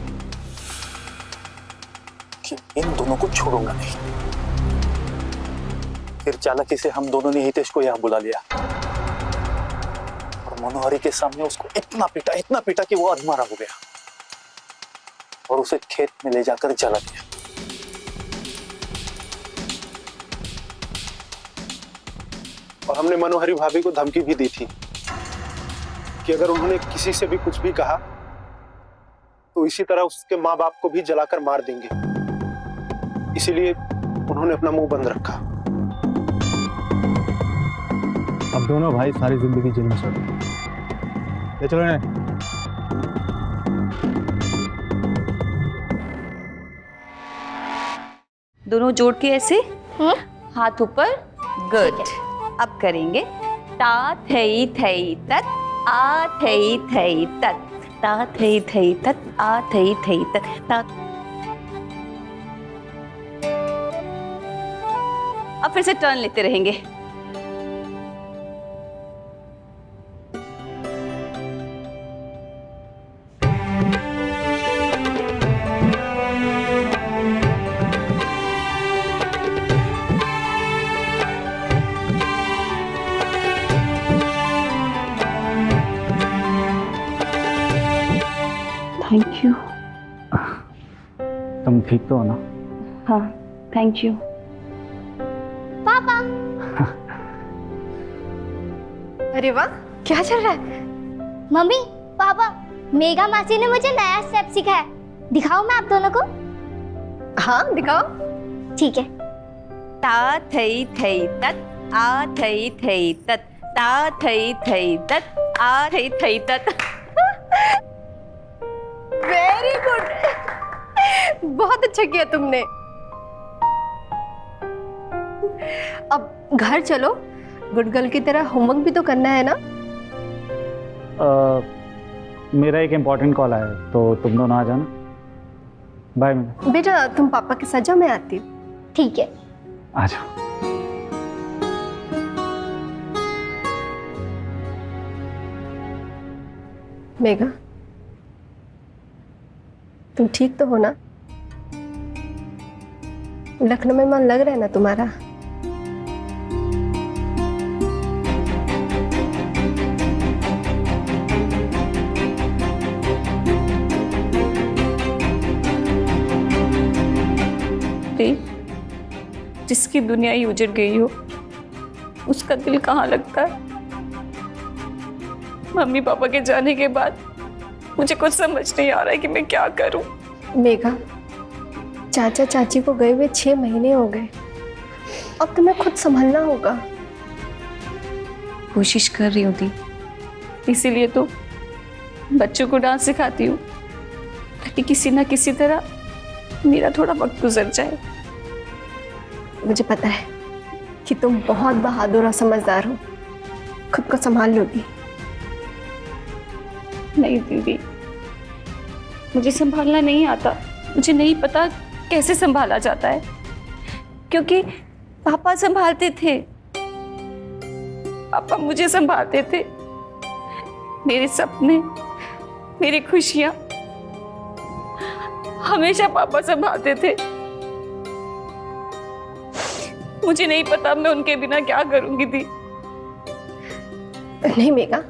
कि इन दोनों को छोड़ूंगा नहीं। फिर चालाकी से हम दोनों ने हितेश को यहां बुला लिया और मनोहरी के सामने उसको इतना पीटा कि वो अधमरा हो गया और उसे खेत में ले जाकर जला दिया। और हमने मनोहरी भाभी को धमकी भी दी थी कि अगर उन्होंने किसी से भी कुछ भी कहा तो इसी तरह उसके माँ बाप को भी जलाकर मार देंगे। इसीलिए उन्होंने अपना मुंह बंद रखा। अब दोनों भाई सारी जिंदगी जेल में सड़ गए। ले चलो इन्हें। दोनों जोड़ के ऐसे हाथ ऊपर। गुड। अब करेंगे ता थई थई तत आ थई थई तत ता थई थई तत आ थई थई तत ता। अब फिर से टर्न लेते रहेंगे। Thank you. तुम ठीक तो हो ना? हाँ, थैंक यू। पापा। अरे वाह, क्या चल रहा है? मम्मी, पापा, मेघा मासी ने मुझे नया स्टेप सिखाया। दिखाऊं मैं आप दोनों को? हाँ, दिखाओ। ठीक है। ता थई थई तत आ थई थई तत ता थई थई तत आ थई थई तत। वेरी गुड, बहुत अच्छा किया तुमने। अब घर चलो, गुड गर्ल की तरह होमवर्क भी तो करना है ना? मेरा एक इम्पोर्टेंट कॉल आया है तो तुम दोनों आ जाना। बाय मेघा। बेटा तुम पापा के साथ जाओ, मैं आती हूँ। ठीक है। आ जाओ। मेघा, तुम ठीक तो हो ना? लखनऊ में मन लग रहा है ना तुम्हारा? जिसकी दुनिया ही उजड़ गई हो उसका दिल कहाँ लगता है? मम्मी पापा के जाने के बाद मुझे कुछ समझ नहीं आ रहा है कि मैं क्या करूं। मेघा, चाचा चाची को गए हुए 6 महीने हो गए, अब तुम्हें खुद संभलना होगा। कोशिश कर रही होती, इसीलिए तो बच्चों को डांस सिखाती हूँ ताकि किसी ना किसी तरह मेरा थोड़ा वक्त गुजर जाए। मुझे पता है कि तुम बहुत बहादुर और समझदार हो, खुद को संभाल लोगी। नहीं दीदी, मुझे संभालना नहीं आता। मुझे नहीं पता कैसे संभाला जाता है, क्योंकि पापा संभालते थे, पापा मुझे संभालते थे। मेरे सपने, मेरी खुशियां हमेशा पापा संभालते थे। मुझे नहीं पता मैं उनके बिना क्या करूंगी दी। नहीं मेघा,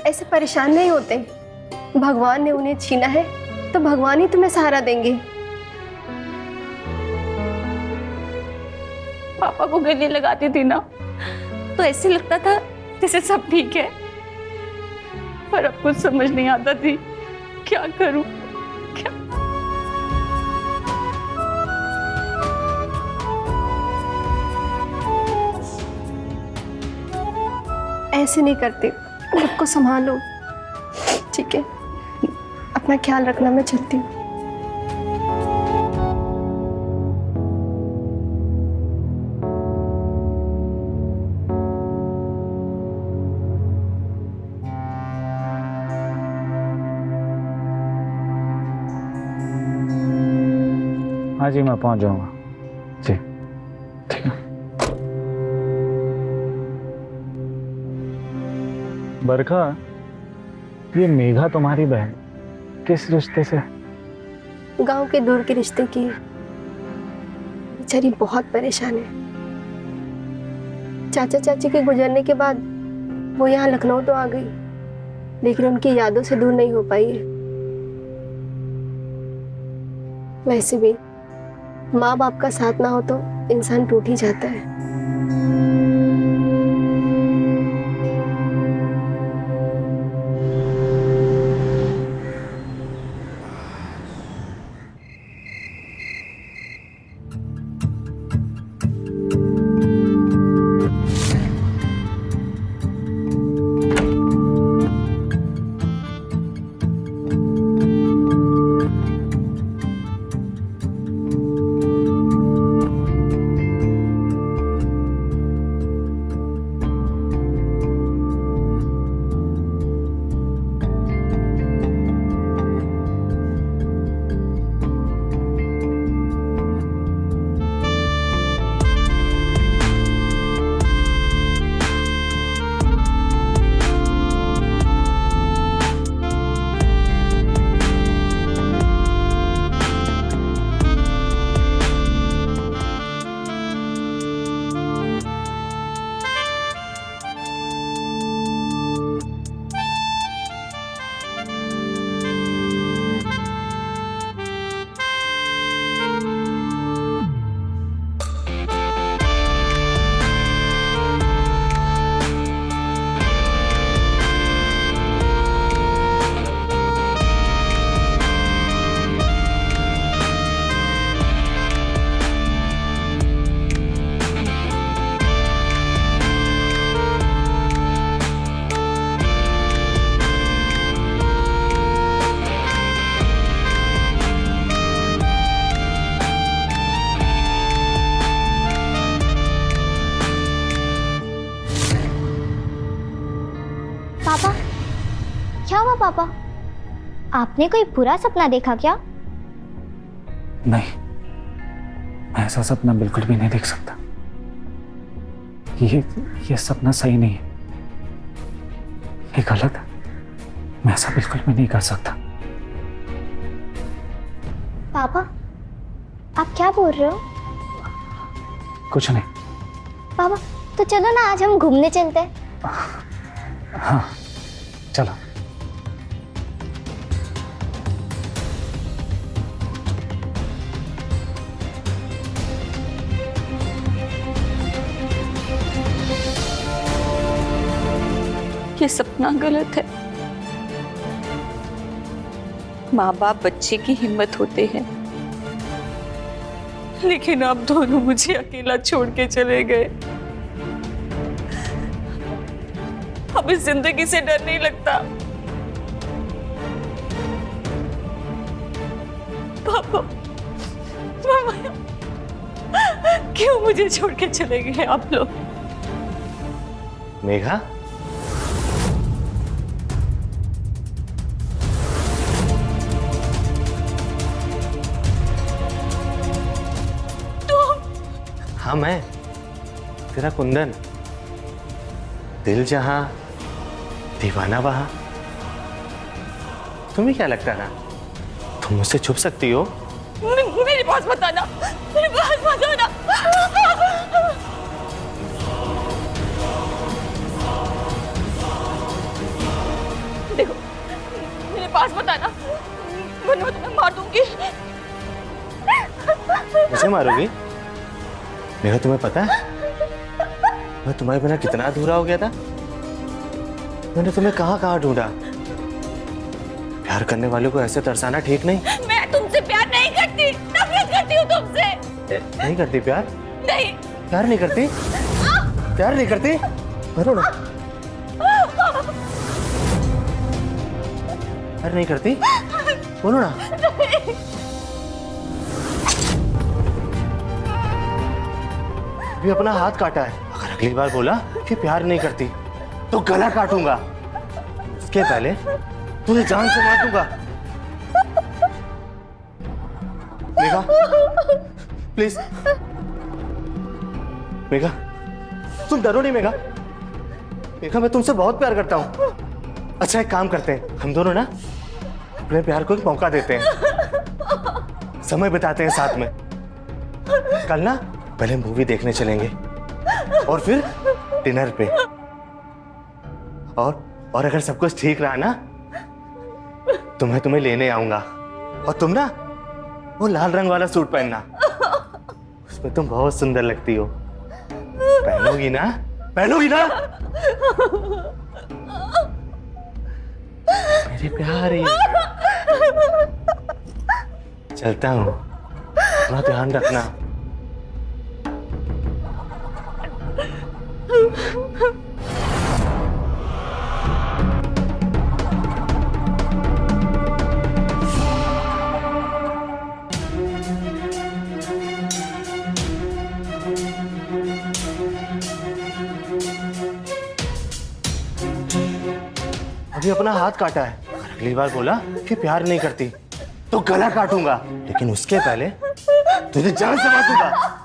ऐसे परेशान नहीं होते। भगवान ने उन्हें छीना है तो भगवान ही तुम्हें सहारा देंगे। पापा को गले लगाती थी ना तो ऐसे लगता था जैसे सब ठीक है, पर अब कुछ समझ नहीं आता थी क्या करूं क्या। ऐसे नहीं करते, खुद को संभालो, ठीक है? अपना ख्याल रखना, मैं चलती हूँ। हाँ जी, मैं पहुंच जाऊंगा जी, ठीक है। बरखा, ये मेघा तुम्हारी बहन किस रिश्ते से? गांव के दूर के रिश्ते की। बेचारी बहुत परेशान है। चाचा चाची के गुजरने के बाद वो यहाँ लखनऊ तो आ गई, लेकिन उनकी यादों से दूर नहीं हो पाई है। वैसे भी माँ बाप का साथ ना हो तो इंसान टूट ही जाता है। पापा, क्या हुआ पापा? आपने कोई बुरा सपना देखा क्या? नहीं, मैं ऐसा सपना बिल्कुल भी नहीं देख सकता। ये सपना सही नहीं है, ये गलत है। मैं ऐसा बिल्कुल भी नहीं कर सकता। पापा, आप क्या बोल रहे हो? कुछ नहीं। पापा, तो चलो ना आज हम घूमने चलते हैं। हाँ चलो। ये सपना गलत है। माँ बाप बच्चे की हिम्मत होते हैं, लेकिन आप दोनों मुझे अकेला छोड़ के चले गए। अब इस जिंदगी से डर नहीं लगता। पापा, मामा, क्यों मुझे छोड़ के चले गए आप लोग? मेघा, हाँ मैं तेरा कुंदन, दिल जहां दीवाना वहां। तुम्हें क्या लगता ना तुम मुझसे छुप सकती हो? मेरे पास मत आना, मेरे पास मत आना। देखो, मेरे पास मत आना, वरना मैं तुम्हें मार दूंगी। मुझे मारोगी? मेरा तुम्हें पता है मैं तुम्हारे बिना कितना अधूरा हो गया था? मैंने तुम्हें कहाँ कहाँ ढूंढा। प्यार करने वालों को ऐसे तरसाना ठीक नहीं। मैं तुमसे प्यार नहीं करती, नफरत करती हूँ तुमसे। नहीं करती प्यार? नहीं। प्यार नहीं करती? प्यार नहीं करती? बोलो ना। प्यार नहीं करती? बोलो ना। भी अपना हाथ काटा है। अगर अगली बार बोला कि प्यार नहीं करती तो गला काटूंगा। उसके पहले तुझे जान से मार दूंगा। मेघा, प्लीज। मेघा, तुम डरो नहीं। मेघा, मेघा, मैं तुमसे बहुत प्यार करता हूं। अच्छा एक काम करते हैं, हम दोनों ना अपने प्यार को एक मौका देते हैं, समय बिताते हैं साथ में। कल ना पहले मूवी देखने चलेंगे और फिर डिनर पे। और अगर सब कुछ ठीक रहा ना तो मैं तुम्हें लेने आऊंगा। और तुम ना वो लाल रंग वाला सूट पहनना, उसमें तुम बहुत सुंदर लगती हो। पहनोगी ना? पहनोगी ना? मेरी प्यारी। चलता हूं, थोड़ा ध्यान रखना। अभी अपना हाथ काटा है। अगली बार बोला कि प्यार नहीं करती तो गला काटूंगा, लेकिन उसके पहले तुझे जान से मार दूंगा।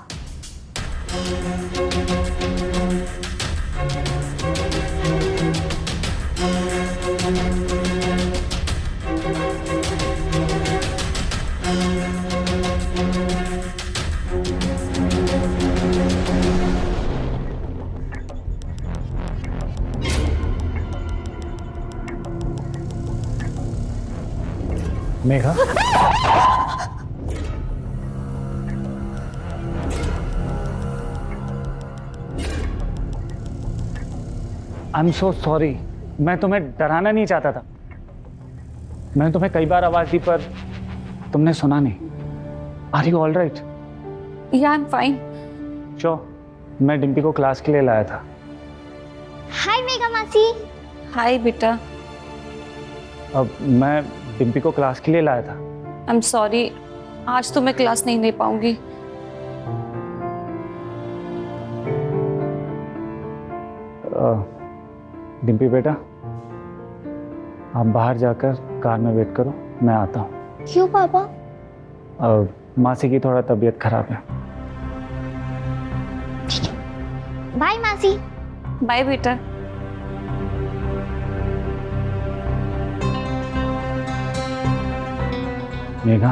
Megha, I am so sorry. मैं तुम्हें डराना नहीं चाहता था। मैंने तुम्हें कई बार आवाज दी पर तुमने सुना नहीं। Are you all right? या आई एम फाइन। श्योर। मैं डिम्पी को क्लास के लिए लाया था। हाय मेघा मासी। हाय बेटा। अब मैं डिम्पी को क्लास के लिए लाया था। आई एम सॉरी, आज तो मैं क्लास नहीं ले पाऊंगी। डिम्पी बेटा, आप बाहर जाकर कार में वेट करो, मैं आता हूँ। क्यों पापा? मासी की थोड़ा तबीयत खराब है। बाय मासी। बाय बेटा। मेघा,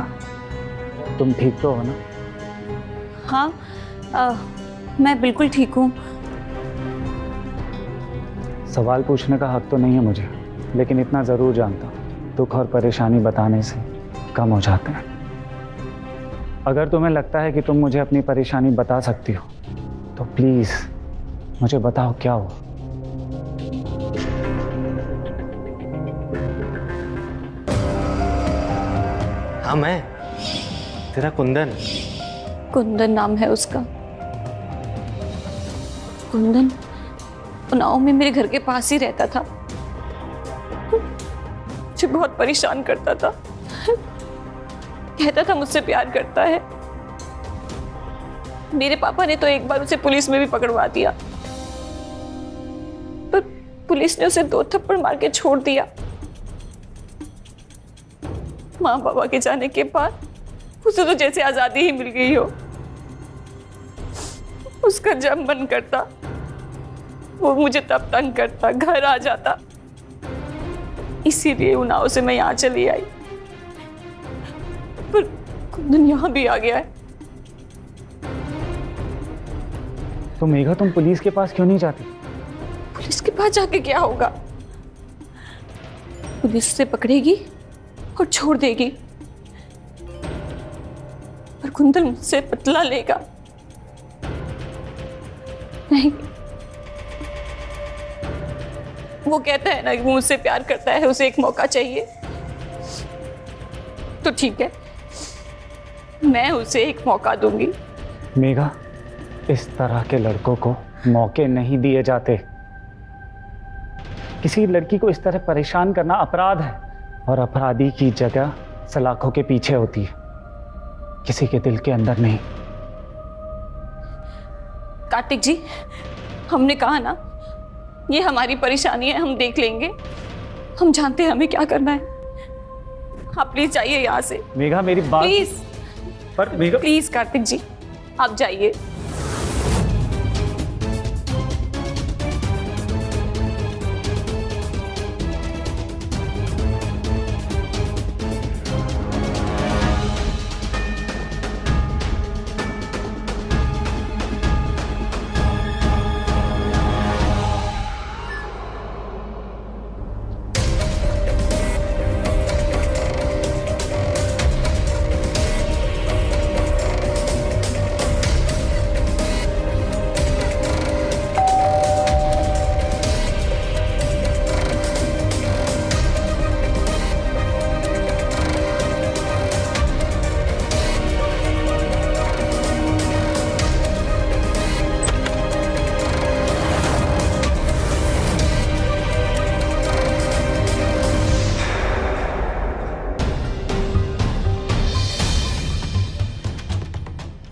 तुम ठीक तो हो ना? हाँ, मैं बिल्कुल ठीक हूँ। सवाल पूछने का हक तो नहीं है मुझे, लेकिन इतना ज़रूर जानता हूँ, दुख और परेशानी बताने से कम हो जाते हैं। अगर तुम्हें लगता है कि तुम मुझे अपनी परेशानी बता सकती हो, तो प्लीज़ मुझे बताओ क्या हुआ। हाँ, मैं तेरा कुंदन। कुंदन नाम है उसका। कुंदन उन्नाव में मेरे घर के पास ही रहता था, मुझे बहुत परेशान करता था, कहता था मुझसे प्यार करता है। मेरे पापा ने तो एक बार उसे पुलिस में भी पकड़वा दिया, पर पुलिस ने उसे 2 थप्पड़ मार के छोड़ दिया। माँ बाबा के जाने के बाद उसे तो जैसे आजादी ही मिल गई हो। उसका जब मन करता वो मुझे तब तंग करता, घर आ जाता। इसीलिए उन्नाव से मैं यहाँ चली आई, पर कुंदन यहाँ भी आ गया है। तो मेघा, तुम पुलिस के पास क्यों नहीं जाती? पुलिस के पास जाके क्या होगा? पुलिस उसे पकड़ेगी और छोड़ देगी, पर कुंदन मुझसे बदला लेगा। नहीं, वो कहता है ना कि वो मुझसे प्यार करता है, उसे एक मौका चाहिए। तो ठीक है, मैं उसे एक मौका दूंगी। मेघा, इस तरह के लड़कों को मौके नहीं दिए जाते। किसी लड़की को इस तरह परेशान करना अपराध है, और अपराधी की जगह सलाखों के पीछे होती है, किसी के दिल के अंदर नहीं। कार्तिक जी, हमने कहा ना, ये हमारी परेशानी है, हम देख लेंगे। हम जानते हैं हमें क्या करना है। आप प्लीज जाइए यहाँ से। मेघा, मेरी बात प्लीज। पर मेघा, प्लीज कार्तिक जी, आप जाइए।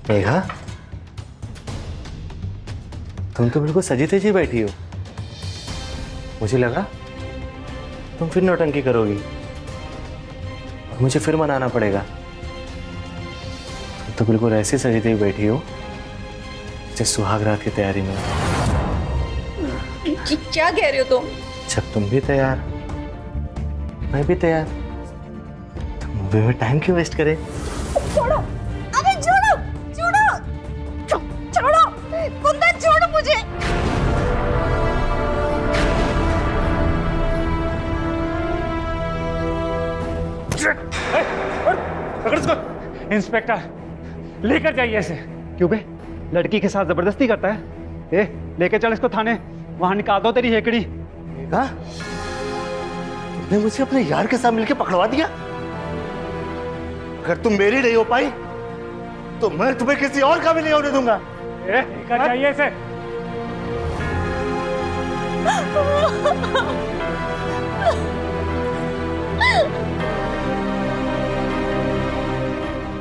मेघा, तुम तो बिल्कुल सजी तेजी बैठी हो। मुझे लगा तुम फिर नौटंकी करोगी और मुझे फिर मनाना पड़ेगा। तुम तो बिल्कुल ऐसी सजी तेजी बैठी हो जैसे सुहाग रात की तैयारी में। क्या कह रहे हो तुम? जब तुम भी तैयार, मैं भी तैयार, तो मूवी में टाइम क्यों वेस्ट करें? छोड़ो, अरे छोड़ो, छोड़ो, छोड़ो, कुंदन छोड़ो मुझे। इंस्पेक्टर, लेकर जाइए इसे। क्यों बे, लड़की के साथ जबरदस्ती करता है? ए, लेकर चल इसको थाने, वहां निकाल दो तेरी हेकड़ी। मेघा, तुमने मुझे अपने यार के साथ मिलकर पकड़वा दिया। अगर तुम मेरी नहीं हो पाई तो मैं तुम्हें किसी और का भी नहीं होने दूंगा। लेकर जाइए इसे।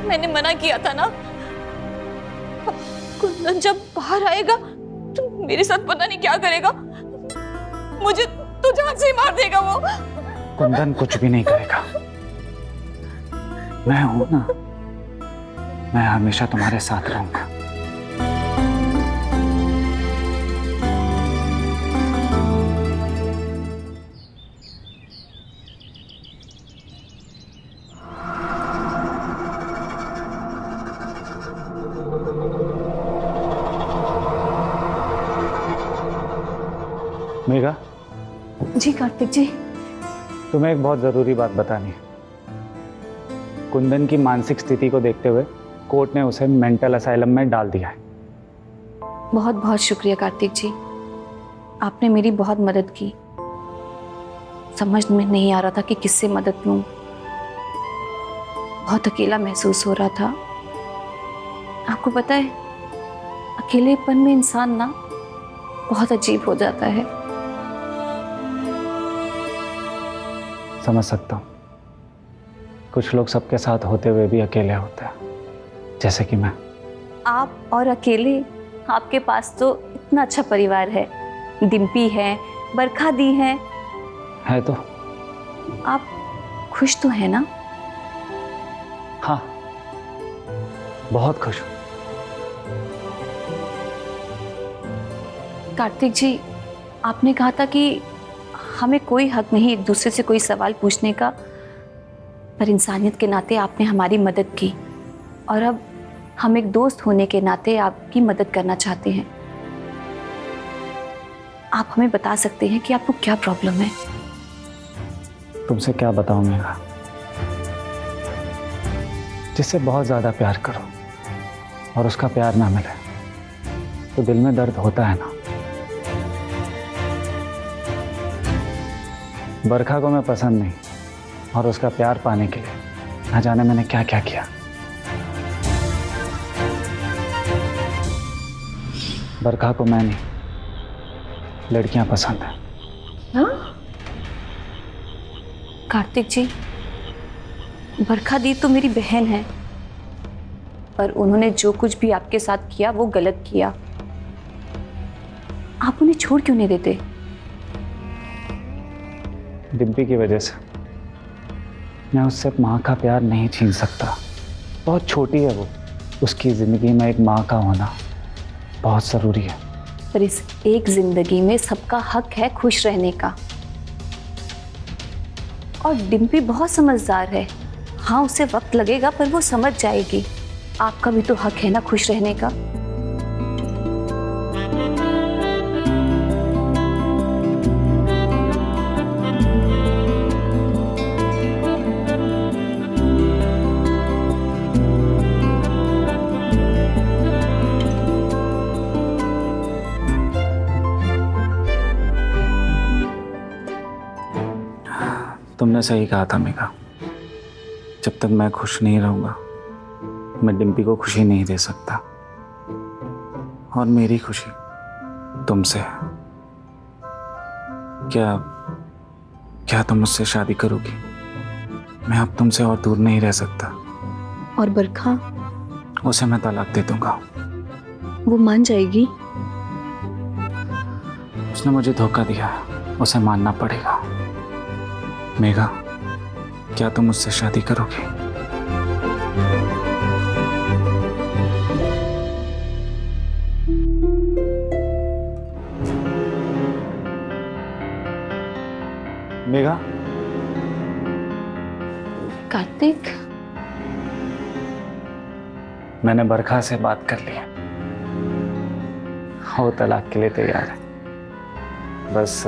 मैंने मना किया था ना। कुंदन जब बाहर आएगा तो मेरे साथ पता नहीं क्या करेगा, मुझे तो जान से ही मार देगा वो। कुंदन कुछ भी नहीं करेगा, मैं हूं ना, मैं हमेशा तुम्हारे साथ रहूंगा। मेघा, जी कार्तिक जी। तुम्हें एक बहुत ज़रूरी बात बतानी है। कुंदन की मानसिक स्थिति को देखते हुए कोर्ट ने उसे मेंटल असाइलम में डाल दिया है। बहुत बहुत शुक्रिया कार्तिक जी, आपने मेरी बहुत मदद की। समझ में नहीं आ रहा था कि किससे मदद लूं। बहुत अकेला महसूस हो रहा था। आपको पता है, अकेलेपन में इंसान ना बहुत अजीब हो जाता है। समझ सकता हूँ, कुछ लोग सबके साथ होते हुए भी अकेले होते हैं, जैसे कि मैं। आप और अकेले, आपके पास तो इतना अच्छा परिवार है। डिम्पी है, बरखा दी है तो आप खुश तो है ना? हाँ, बहुत खुश हूँ। कार्तिक जी, आपने कहा था कि हमें कोई हक नहीं एक दूसरे से कोई सवाल पूछने का, पर इंसानियत के नाते आपने हमारी मदद की और अब हम एक दोस्त होने के नाते आपकी मदद करना चाहते हैं। आप हमें बता सकते हैं कि आपको क्या प्रॉब्लम है? तुमसे क्या बताऊं मेरा, जिससे बहुत ज़्यादा प्यार करो और उसका प्यार ना मिले तो दिल में दर्द होता है ना। बरखा को मैं पसंद नहीं और उसका प्यार पाने के लिए न जाने मैंने क्या क्या किया। बरखा को मैं नहीं, लड़कियां पसंद हैं। हाँ? कार्तिक जी, बरखा दी तो मेरी बहन है, पर उन्होंने जो कुछ भी आपके साथ किया वो गलत किया। आप उन्हें छोड़ क्यों नहीं देते? डिम्पी की वजह से मैं उससे माँ का प्यार नहीं छीन सकता। बहुत छोटी है वो, उसकी ज़िंदगी में एक माँ का होना बहुत ज़रूरी है। पर इस एक जिंदगी में सबका हक है खुश रहने का। और डिम्पी बहुत समझदार है। हाँ, उसे वक्त लगेगा पर वो समझ जाएगी। आपका भी तो हक है ना खुश रहने का। तुमने सही कहा था मेघा, जब तक मैं खुश नहीं रहूंगा मैं डिम्पी को खुशी नहीं दे सकता। और मेरी खुशी तुमसे है। क्या तुम मुझसे शादी करोगी? मैं अब तुमसे और दूर नहीं रह सकता। और बरखा? उसे मैं तलाक दे दूंगा। वो मान जाएगी? उसने मुझे धोखा दिया, उसे मानना पड़ेगा। मेघा, क्या तुम मुझसे शादी करोगी? मेघा? कार्तिक? मैंने बरखा से बात कर ली है, वो तलाक के लिए तैयार है। बस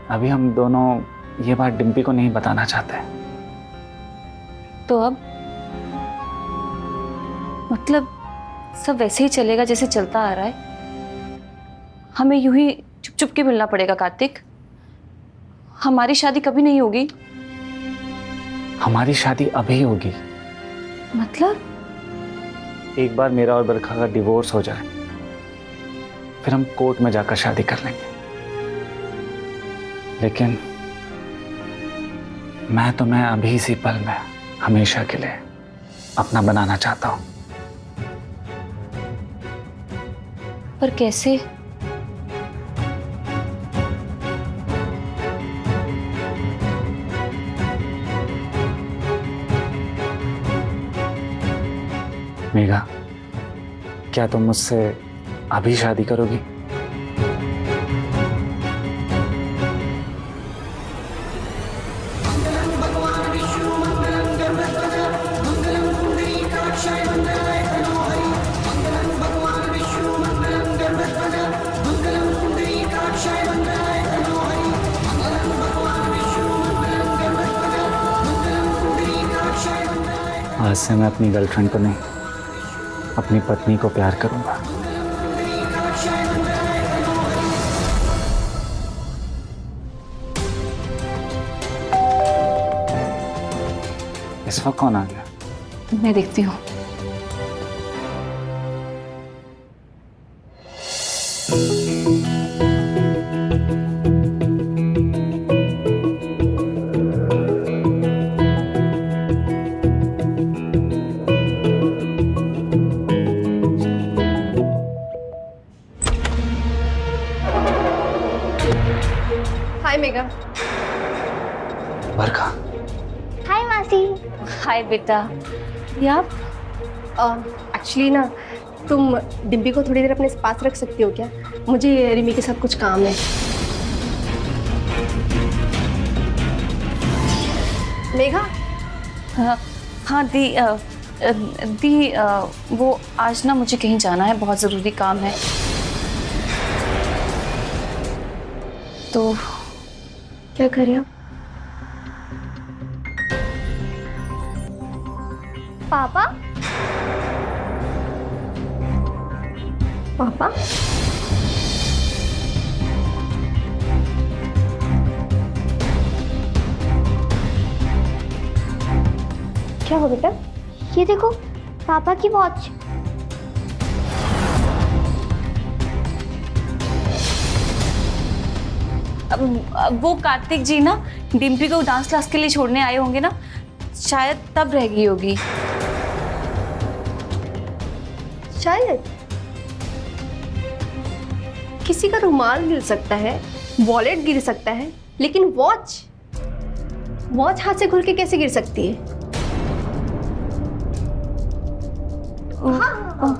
अभी हम दोनों ये बात डिम्पी को नहीं बताना चाहते। तो अब मतलब सब वैसे ही चलेगा जैसे चलता आ रहा है? हमें यूं ही चुप चुप के मिलना पड़ेगा कार्तिक? हमारी शादी कभी नहीं होगी? हमारी शादी अभी होगी। मतलब? एक बार मेरा और बरखा का डिवोर्स हो जाए, फिर हम कोर्ट में जाकर शादी कर लेंगे। लेकिन मैं तुम्हें अभी इसी पल में हमेशा के लिए अपना बनाना चाहता हूं। पर कैसे? मेघा, क्या तुम मुझसे अभी शादी करोगी? आज से मैं अपनी गर्लफ्रेंड को नहीं, अपनी पत्नी को प्यार करूंगा। इस वक्त कौन आ गया? मैं देखती हूँ। हाय मेघा। बरखा, हाय मासी। हाय बेटा, ये आप? एक्चुअली ना, तुम डिम्पी को थोड़ी देर अपने पास रख सकती हो क्या? मुझे रिमी के साथ कुछ काम है। मेघा। हाँ दी, वो आज ना मुझे कहीं जाना है, बहुत ज़रूरी काम है। तो क्या करें आप? पापा। पापा? क्या हो बेटा? ये देखो, पापा की वॉच। अब वो कार्तिक जी ना डिम्पी को डांस क्लास के लिए छोड़ने आए होंगे ना, शायद तब रह गई होगी। शायद किसी का रुमाल गिर सकता है, वॉलेट गिर सकता है, लेकिन वॉच हाथ से खुल के कैसे गिर सकती है? हाँ,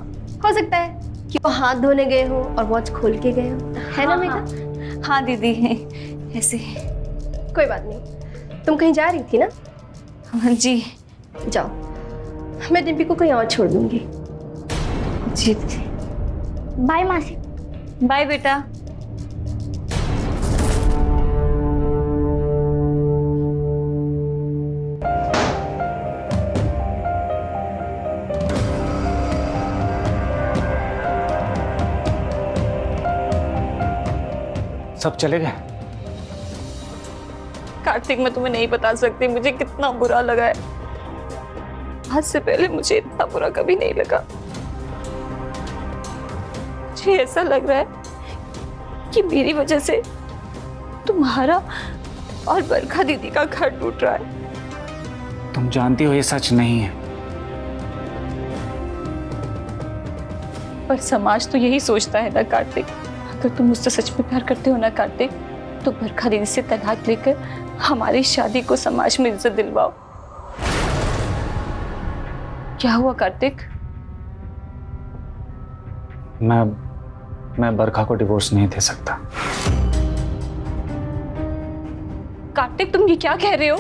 हो सकता है कि वो हाथ धोने गए हो और वॉच खोल के गए हो, है ना मेघा? हाँ दीदी, ऐसे। कोई बात नहीं, तुम कहीं जा रही थी ना? हाँ जी। जाओ, मैं डिम्पी को कहीं और छोड़ दूंगी। जी दीदी। बाय मासी। बाय बेटा। सब चले गए? कार्तिक, मैं तुम्हें नहीं बता सकती मुझे कितना बुरा लगा है। आज से पहले मुझे इतना बुरा कभी नहीं लगा। मुझे ऐसा लग रहा है कि मेरी वजह से तुम्हारा और बरखा दीदी का घर टूट रहा है। तुम जानती हो ये सच नहीं है। पर समाज तो यही सोचता है ना कार्तिक। अगर तुम मुझसे सच में प्यार करते हो ना कार्तिक, तो बरखा दीदी से तलाक लेकर हमारी शादी को समाज में इज्जत दिलवाओ। क्या हुआ कार्तिक? मैं बरखा को डिवोर्स नहीं दे सकता। कार्तिक, तुम ये क्या कह रहे हो?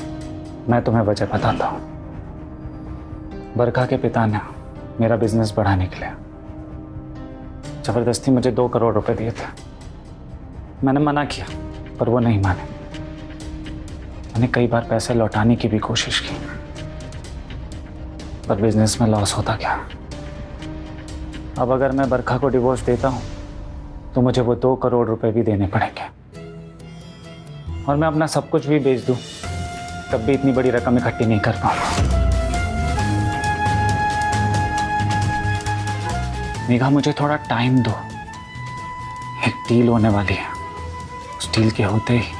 मैं तुम्हें वजह बताता हूँ। बरखा के पिता ने मेरा बिजनेस बढ़ाने के लिए जबरदस्ती मुझे 2 करोड़ रुपए दिए थे। मैंने मना किया, पर वो नहीं माने। मैंने कई बार पैसे लौटाने की भी कोशिश की, पर बिजनेस में लॉस होता गया। अब अगर मैं बरखा को डिवोर्स देता हूं तो मुझे वो 2 करोड़ रुपए भी देने पड़ेंगे, और मैं अपना सब कुछ भी बेच दूं तब भी इतनी बड़ी रकम इकट्ठी नहीं कर पाऊंगा। मेघा, मुझे थोड़ा टाइम दो। एक डील होने वाली है, उस डील के होते ही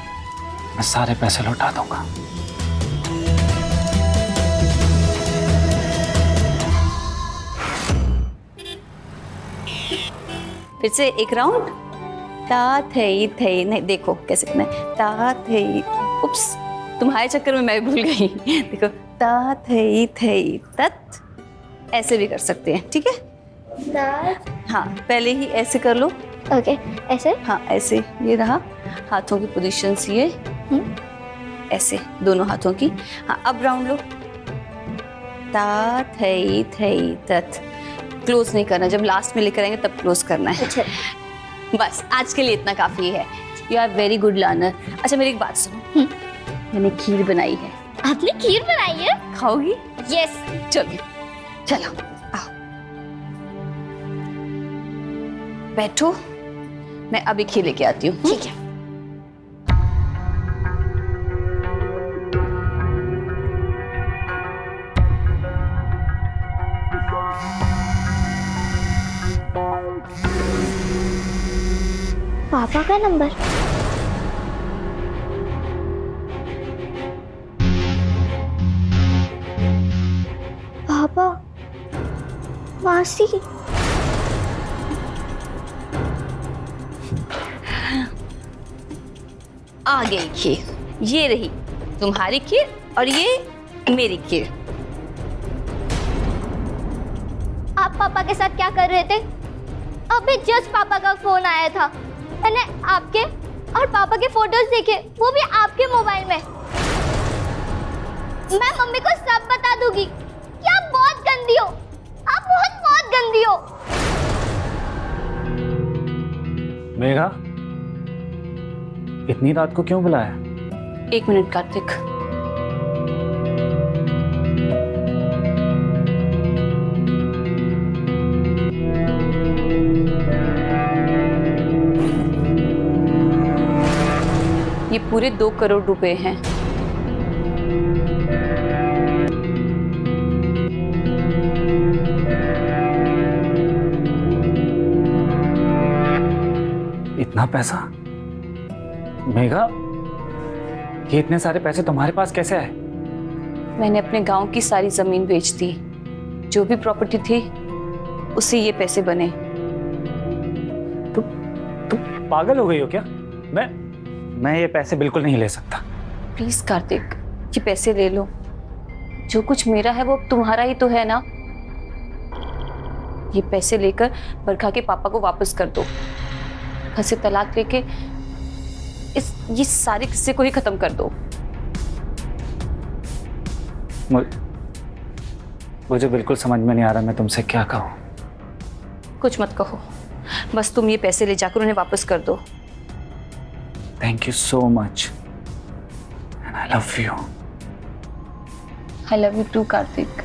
मैं सारे पैसे लौटा दूंगा। फिर से एक राउंड। ता थई थई, नहीं देखो कैसे करना है। ता थई, उप्स, तुम्हारे चक्कर में मैं भूल गई। देखो, ता थई थई तत, ऐसे भी कर सकते हैं, ठीक है? हाँ, पहले ही ऐसे कर लो। ओके, ऐसे? हाँ, ऐसे। ये रहा हाथों की पोजीशंस, ये ऐसे दोनों हाथों की। हाँ, अब राउंड लो। ता थई थई तत। क्लोज नहीं करना, जब लास्ट में लेकर आएंगे तब क्लोज करना है। अच्छा। बस आज के लिए इतना काफी है। You are very good learner. अच्छा, मेरी एक बात सुनो। मैंने खीर बनाई है। आपने खीर बनाई है? खाओगी? यस चलो चलो आओ बैठो, मैं अभी खीर लेके आती हूँ। ठीक है। पापा का नंबर। पापा, मासी, आ गई खीर, ये रही तुम्हारी खीर और ये मेरी खीर। आप पापा के साथ क्या कर रहे थे? अभी जस्ट पापा का फोन आया था, मैंने आपके और पापा के फोटोज देखे, वो भी आपके मोबाइल में। मैं मम्मी को सब बता दूंगी कि आप बहुत गंदी हो, आप बहुत बहुत गंदी हो। मेघा, इतनी रात को क्यों बुलाया? 1 मिनट कार्तिक। ये पूरे 2 करोड़ रुपए हैं। इतना पैसा? मेघा, ये इतने सारे पैसे तुम्हारे पास कैसे आए? मैंने अपने गांव की सारी जमीन बेच दी, जो भी प्रॉपर्टी थी उससे ये पैसे बने। तुम पागल हो गई हो क्या? मैं ये पैसे बिल्कुल नहीं ले सकता। प्लीज कार्तिक, ये पैसे ले लो। जो कुछ मेरा है वो अब तुम्हारा ही तो है ना। ये पैसे लेकर बरखा के पापा को वापस कर दो। बरखा से तलाक लेके ये सारे किस्से को ही खत्म कर दो। मुझे बिल्कुल समझ में नहीं आ रहा मैं तुमसे क्या कहूँ। कुछ मत कहो, बस तुम ये पैसे ले जाकर उन्हें वापस कर दो। Thank you so much and I love you. I love you too Kartik.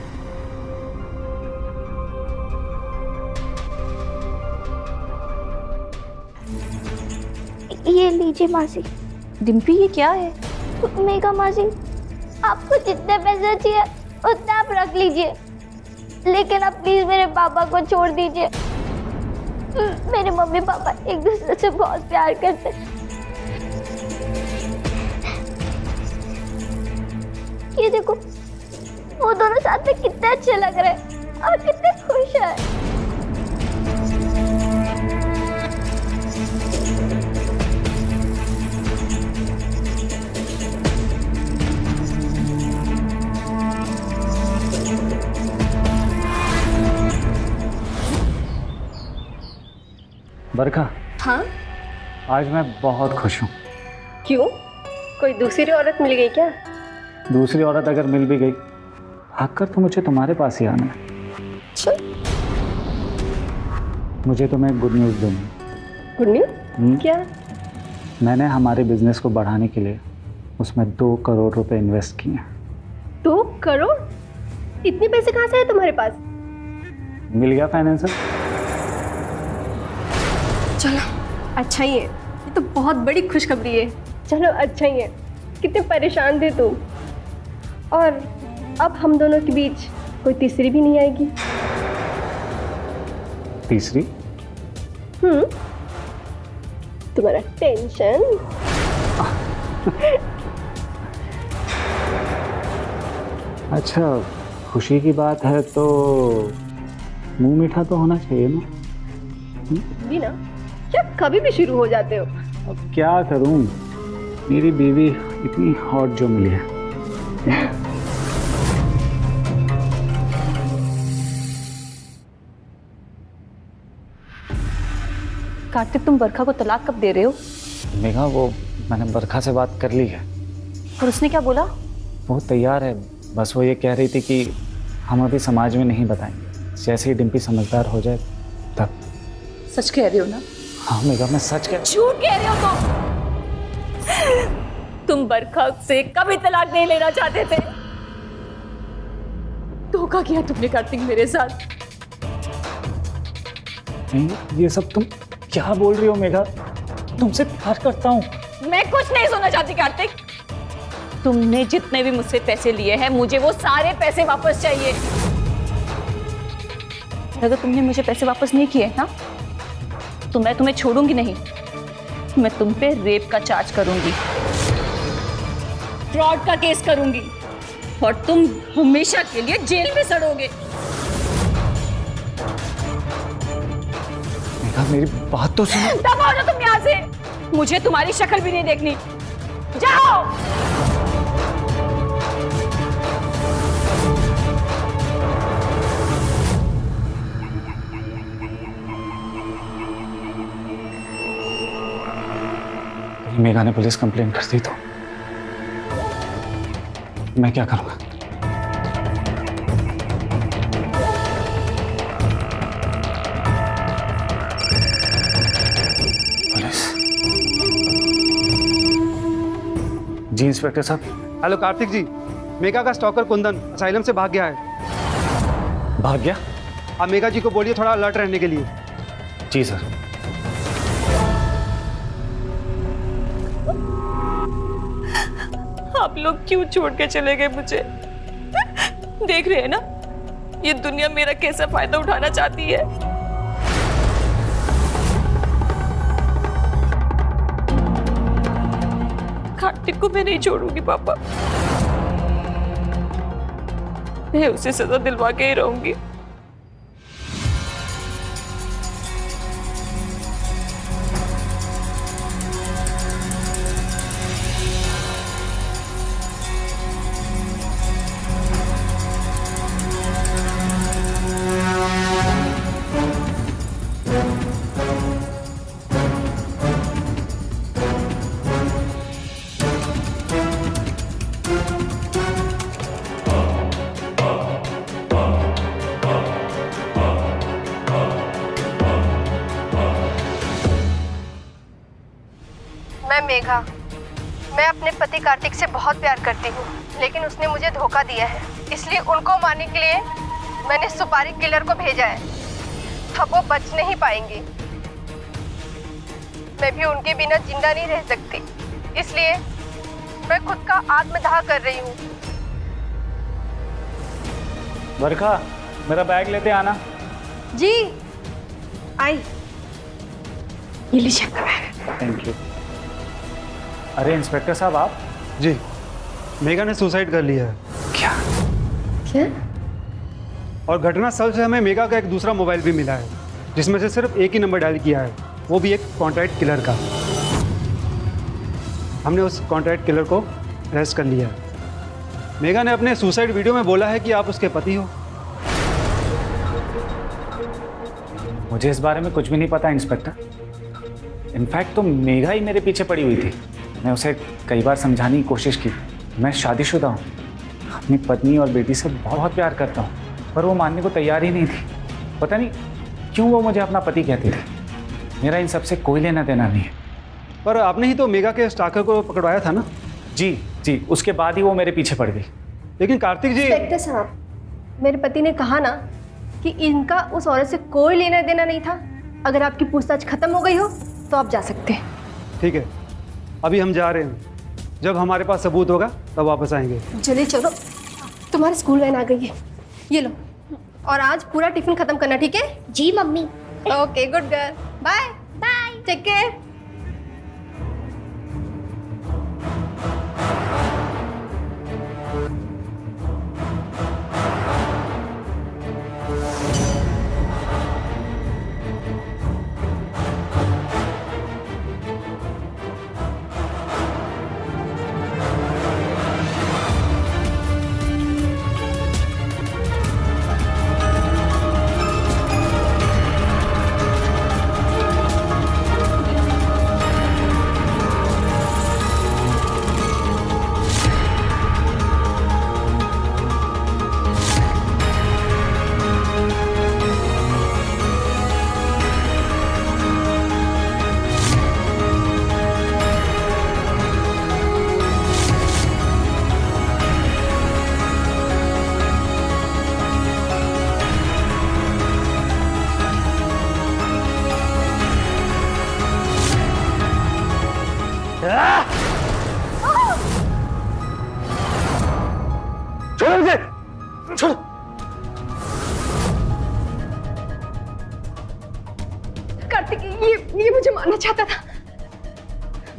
ये लीजिए मासी। डिम्पी, ये क्या है? मेघा मासी, आपको जितने पैसे चाहिए उतने आप रख लीजिए, लेकिन आप प्लीज मेरे पापा को छोड़ दीजिए। मेरे मम्मी पापा एक दूसरे से बहुत प्यार करते हैं। ये देखो, वो दोनों साथ में कितने अच्छे लग रहे हैं और कितने खुश हैं। बरखा, हाँ? आज मैं बहुत खुश हूँ। क्यों? कोई दूसरी औरत मिल गई क्या? दूसरी औरत अगर मिल भी गई, भागकर तो मुझे तुम्हारे पास ही आना है। मुझे तुम्हें गुड न्यूज़ दूंगी। Good news? क्या? मैंने हमारे बिजनेस को बढ़ाने के लिए उसमें 2 करोड़ रुपए इन्वेस्ट किए हैं। 2 करोड़? इतने पैसे कहाँ से आए तुम्हारे पास? मिल गया फाइनेंसर। चलो अच्छा ही है, ये तो बहुत बड़ी खुशखबरी है। चलो अच्छा ही है, कितने परेशान थे तुम, और अब हम दोनों के बीच कोई तीसरी भी नहीं आएगी। तीसरी? तुम्हारा टेंशन। अच्छा, खुशी की बात है तो मुंह मीठा तो होना चाहिए ना। भी ना, क्या कभी भी शुरू हो जाते हो। अब क्या करूं, मेरी बीवी इतनी हॉट जो मिली है। कार्तिक, तुम बरखा को तलाक कब दे रहे हो? मेघा, वो मैंने बरखा से बात कर ली है और उसने क्या बोला? वो तैयार है, बस वो ये कह रही थी कि हम अभी समाज में नहीं बताएंगे, जैसे ही डिम्पी समझदार हो जाए तब। सच कह रहे हो ना? हाँ मेघा, मैं सच कह। झूठ कह रहे हो तुम बरखा से कभी तलाक नहीं लेना चाहते थे। धोखा किया तुमने कार्तिक मेरे साथ। नहीं, ये सब तुम क्या बोल रही हो मेघा? तुमसे प्यार करता हूँ। मैं कुछ नहीं सुनना चाहती कार्तिक। तुमने जितने भी मुझसे पैसे लिए हैं मुझे वो सारे पैसे वापस चाहिए। अगर तुमने मुझे पैसे वापस नहीं किए ना तो मैं तुम्हें छोड़ूंगी नहीं। मैं तुम पे रेप का चार्ज करूंगी, फ्रॉड का केस करूंगी और तुम हमेशा के लिए जेल में सड़ोगे। मेघा मेरी बात तो सुनो। दबाओ ना तुम यहाँ से, मुझे तुम्हारी शक्ल भी नहीं देखनी। जाओ। मेघा ने पुलिस कंप्लेंट कर दी तो मैं क्या करूंगा? पुलिस। जी इंस्पेक्टर साहब। हेलो कार्तिक जी, मेघा का स्टॉकर कुंदन असाइलम से भाग गया है। भाग गया? आप मेघा जी को बोलिए थोड़ा अलर्ट रहने के लिए। जी सर। आप लोग क्यों छोड़ के चले गए मुझे? देख रहे हैं ना ये दुनिया मेरा कैसा फायदा उठाना चाहती है। कार्तिक को मैं नहीं छोड़ूंगी पापा, मैं उसे सजा दिलवा के ही रहूंगी। मैं मेघा, मैं अपने पति कार्तिक से बहुत प्यार करती हूँ, लेकिन उसने मुझे धोखा दिया है। इसलिए उनको मारने के लिए मैंने सुपारी किलर को भेजा है। अब वो बच नहीं पाएंगे। मैं भी उनके बिना जिंदा नहीं रह सकती, इसलिए मैं खुद का आत्मदाह कर रही हूँ। वर्षा, मेरा बैग लेते आना। जी आई। ये लीजिए आपका बैग। Thank you. अरे इंस्पेक्टर साहब आप? जी, मेघा ने सुसाइड कर लिया है। क्या? क्या? और घटना स्थल से हमें मेघा का एक दूसरा मोबाइल भी मिला है जिसमें से सिर्फ एक ही नंबर डायल किया है, वो भी एक कॉन्ट्रैक्ट किलर का। हमने उस कॉन्ट्रैक्ट किलर को अरेस्ट कर लिया है। मेघा ने अपने सुसाइड वीडियो में बोला है कि आप उसके पति हो। मुझे इस बारे में कुछ भी नहीं पता इंस्पेक्टर। इनफैक्ट तो मेघा ही मेरे पीछे पड़ी हुई थी। मैं उसे कई बार समझाने की कोशिश की। मैं शादीशुदा हूँ, अपनी पत्नी और बेटी से बहुत प्यार करता हूँ, पर वो मानने को तैयार ही नहीं थी। पता नहीं क्यों वो मुझे अपना पति कहती थी। मेरा इन सबसे कोई लेना देना नहीं है। पर आपने ही तो मेघा के स्टाकर को पकड़वाया था ना? जी जी, उसके बाद ही वो मेरे पीछे पड़ गई। लेकिन कार्तिक जी। इंस्पेक्टर साहब, मेरे पति ने कहा ना कि इनका उस औरत से कोई लेना देना नहीं था। अगर आपकी पूछताछ खत्म हो गई हो तो आप जा सकते हैं। ठीक है, अभी हम जा रहे हैं। जब हमारे पास सबूत होगा तब वापस आएंगे। जल्दी चलो, तुम्हारी स्कूल वैन आ गई है। ये लो, और आज पूरा टिफिन खत्म करना, ठीक है? जी मम्मी। Okay, good girl. Bye bye. Take care.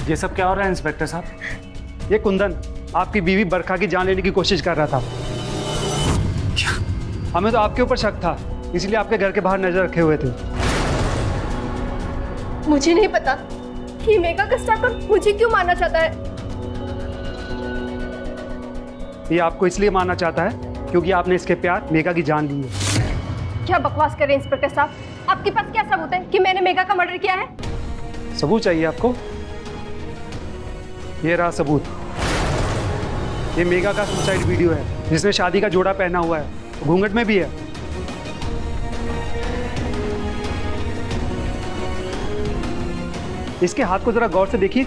ये सब क्या हो रहा है इंस्पेक्टर साहब? ये कुंदन आपकी बीवी बरखा की जान लेने की कोशिश कर रहा था। हमें तो आपके ऊपर शक था, इसलिए आपके घर के बाहर नजर रखे हुए थे। मुझे नहीं पता कि मेगा का स्टॉकर मुझे क्यों मारना चाहता है। ये आपको इसलिए मारना चाहता है क्योंकि आपने इसके प्यार मेगा की जान ली है। क्या बकवास कर रहे हैं इंस्पेक्टर साहब? आपके पास क्या सबूत है कि मैंने मेगा का मर्डर किया है? सबूत चाहिए आपको? ये रहा सबूत। ये मेगा का सुसाइड वीडियो है जिसने शादी का जोड़ा पहना हुआ है, घूंघट में भी है। इसके हाथ को जरा गौर से देखिए।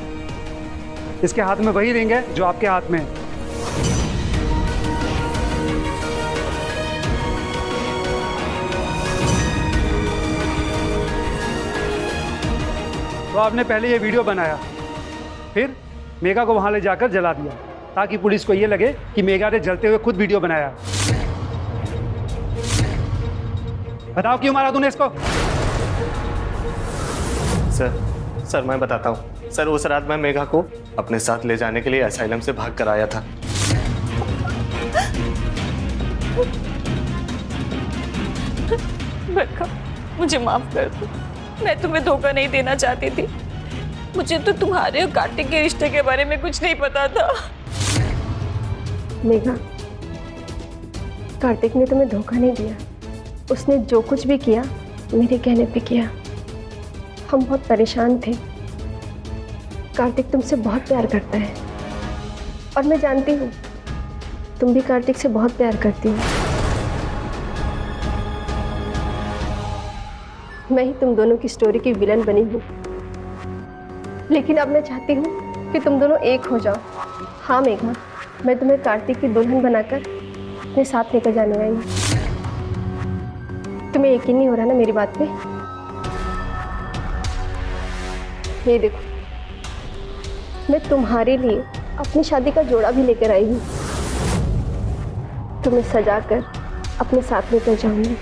इसके हाथ में वही रिंग है जो आपके हाथ में है। तो आपने पहले ये वीडियो बनाया, फिर मेगा को वहां ले जाकर जला दिया ताकि पुलिस को ये लगे कि मेगा ने जलते हुए खुद वीडियो बनाया। बताओ क्यों मारा तूने इसको? सर मैं बताता हूँ। सर उस रात मैं मेघा को अपने साथ ले जाने के लिए असाइलम से भाग कर आया था। बरखा, मुझे माफ कर दो। मैं तुम्हें धोखा नहीं देना चाहती थी। मुझे तो तुम्हारे और कार्तिक के रिश्ते के बारे में कुछ नहीं पता था। मेघा, कार्तिक ने तुम्हें धोखा नहीं दिया। उसने जो कुछ भी किया मेरे कहने पे किया। हम बहुत परेशान थे। कार्तिक तुमसे बहुत प्यार करता है और मैं जानती हूँ तुम भी कार्तिक से बहुत प्यार करती हो। मैं ही तुम दोनों की स्टोरी की विलन बनी हूँ, लेकिन अब मैं चाहती हूँ कि तुम दोनों एक हो जाओ। हाँ मेघा, मैं तुम्हें कार्तिक की दुल्हन बनाकर अपने साथ लेकर जाने वाली हूँ। तुम्हें यकीन नहीं हो रहा ना मेरी बात पे? ये देखो, मैं तुम्हारे लिए अपनी शादी का जोड़ा भी लेकर आई हूँ। तुम्हें सजाकर अपने साथ लेकर जाऊंगी।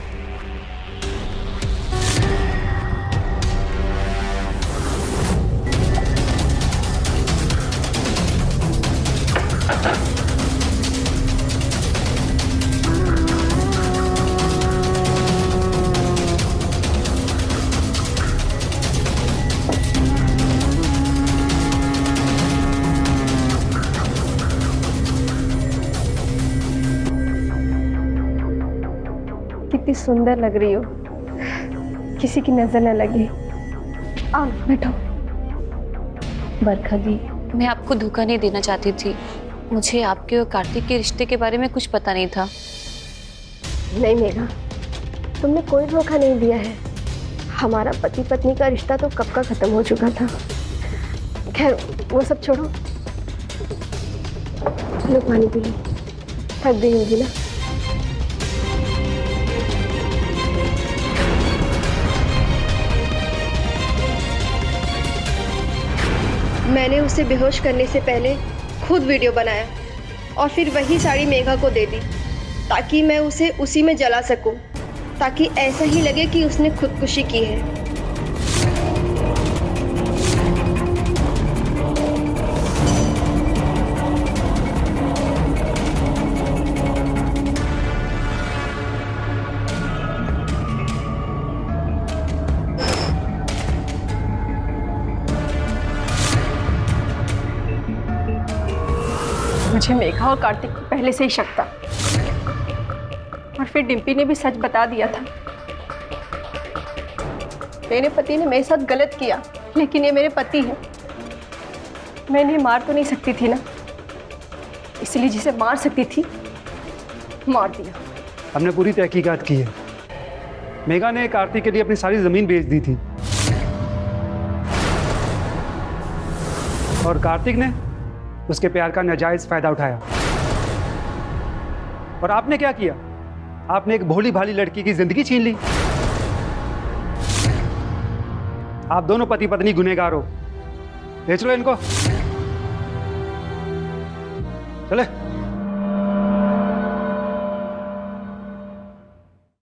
कितनी सुंदर लग रही हो, किसी की नजर न लगे। आओ बैठो। बरखा दी, मैं आपको धोखा नहीं देना चाहती थी। मुझे आपके और कार्तिक के रिश्ते के बारे में कुछ पता नहीं था। नहीं मेघा, तुमने कोई धोखा नहीं दिया है। हमारा पति पत्नी का रिश्ता तो कब का खत्म हो चुका था। खैर वो सब छोड़ो, लो पानी पी लो। थक गई होगी ना? मैंने उसे बेहोश करने से पहले खुद वीडियो बनाया और फिर वही साड़ी मेघा को दे दी ताकि मैं उसे उसी में जला सकूं, ताकि ऐसा ही लगे कि उसने खुदकुशी की है। मुझे मेघा और कार्तिक को पहले से ही शक था और फिर डिम्पी ने भी सच बता दिया था। मेरे पति ने मेरे साथ गलत किया, लेकिन ये मेरे पति हैं। मैं इन्हें मार तो नहीं सकती थी ना, इसलिए जिसे मार सकती थी मार दिया। हमने पूरी तहकीकात की है। मेघा ने कार्तिक के लिए अपनी सारी जमीन बेच दी थी और कार्तिक ने उसके प्यार का नाजायज फायदा उठाया। और आपने क्या किया? आपने एक भोली भाली लड़की की जिंदगी छीन ली। आप दोनों पति पत्नी गुनहगार हो। ले चलो इनको, चले।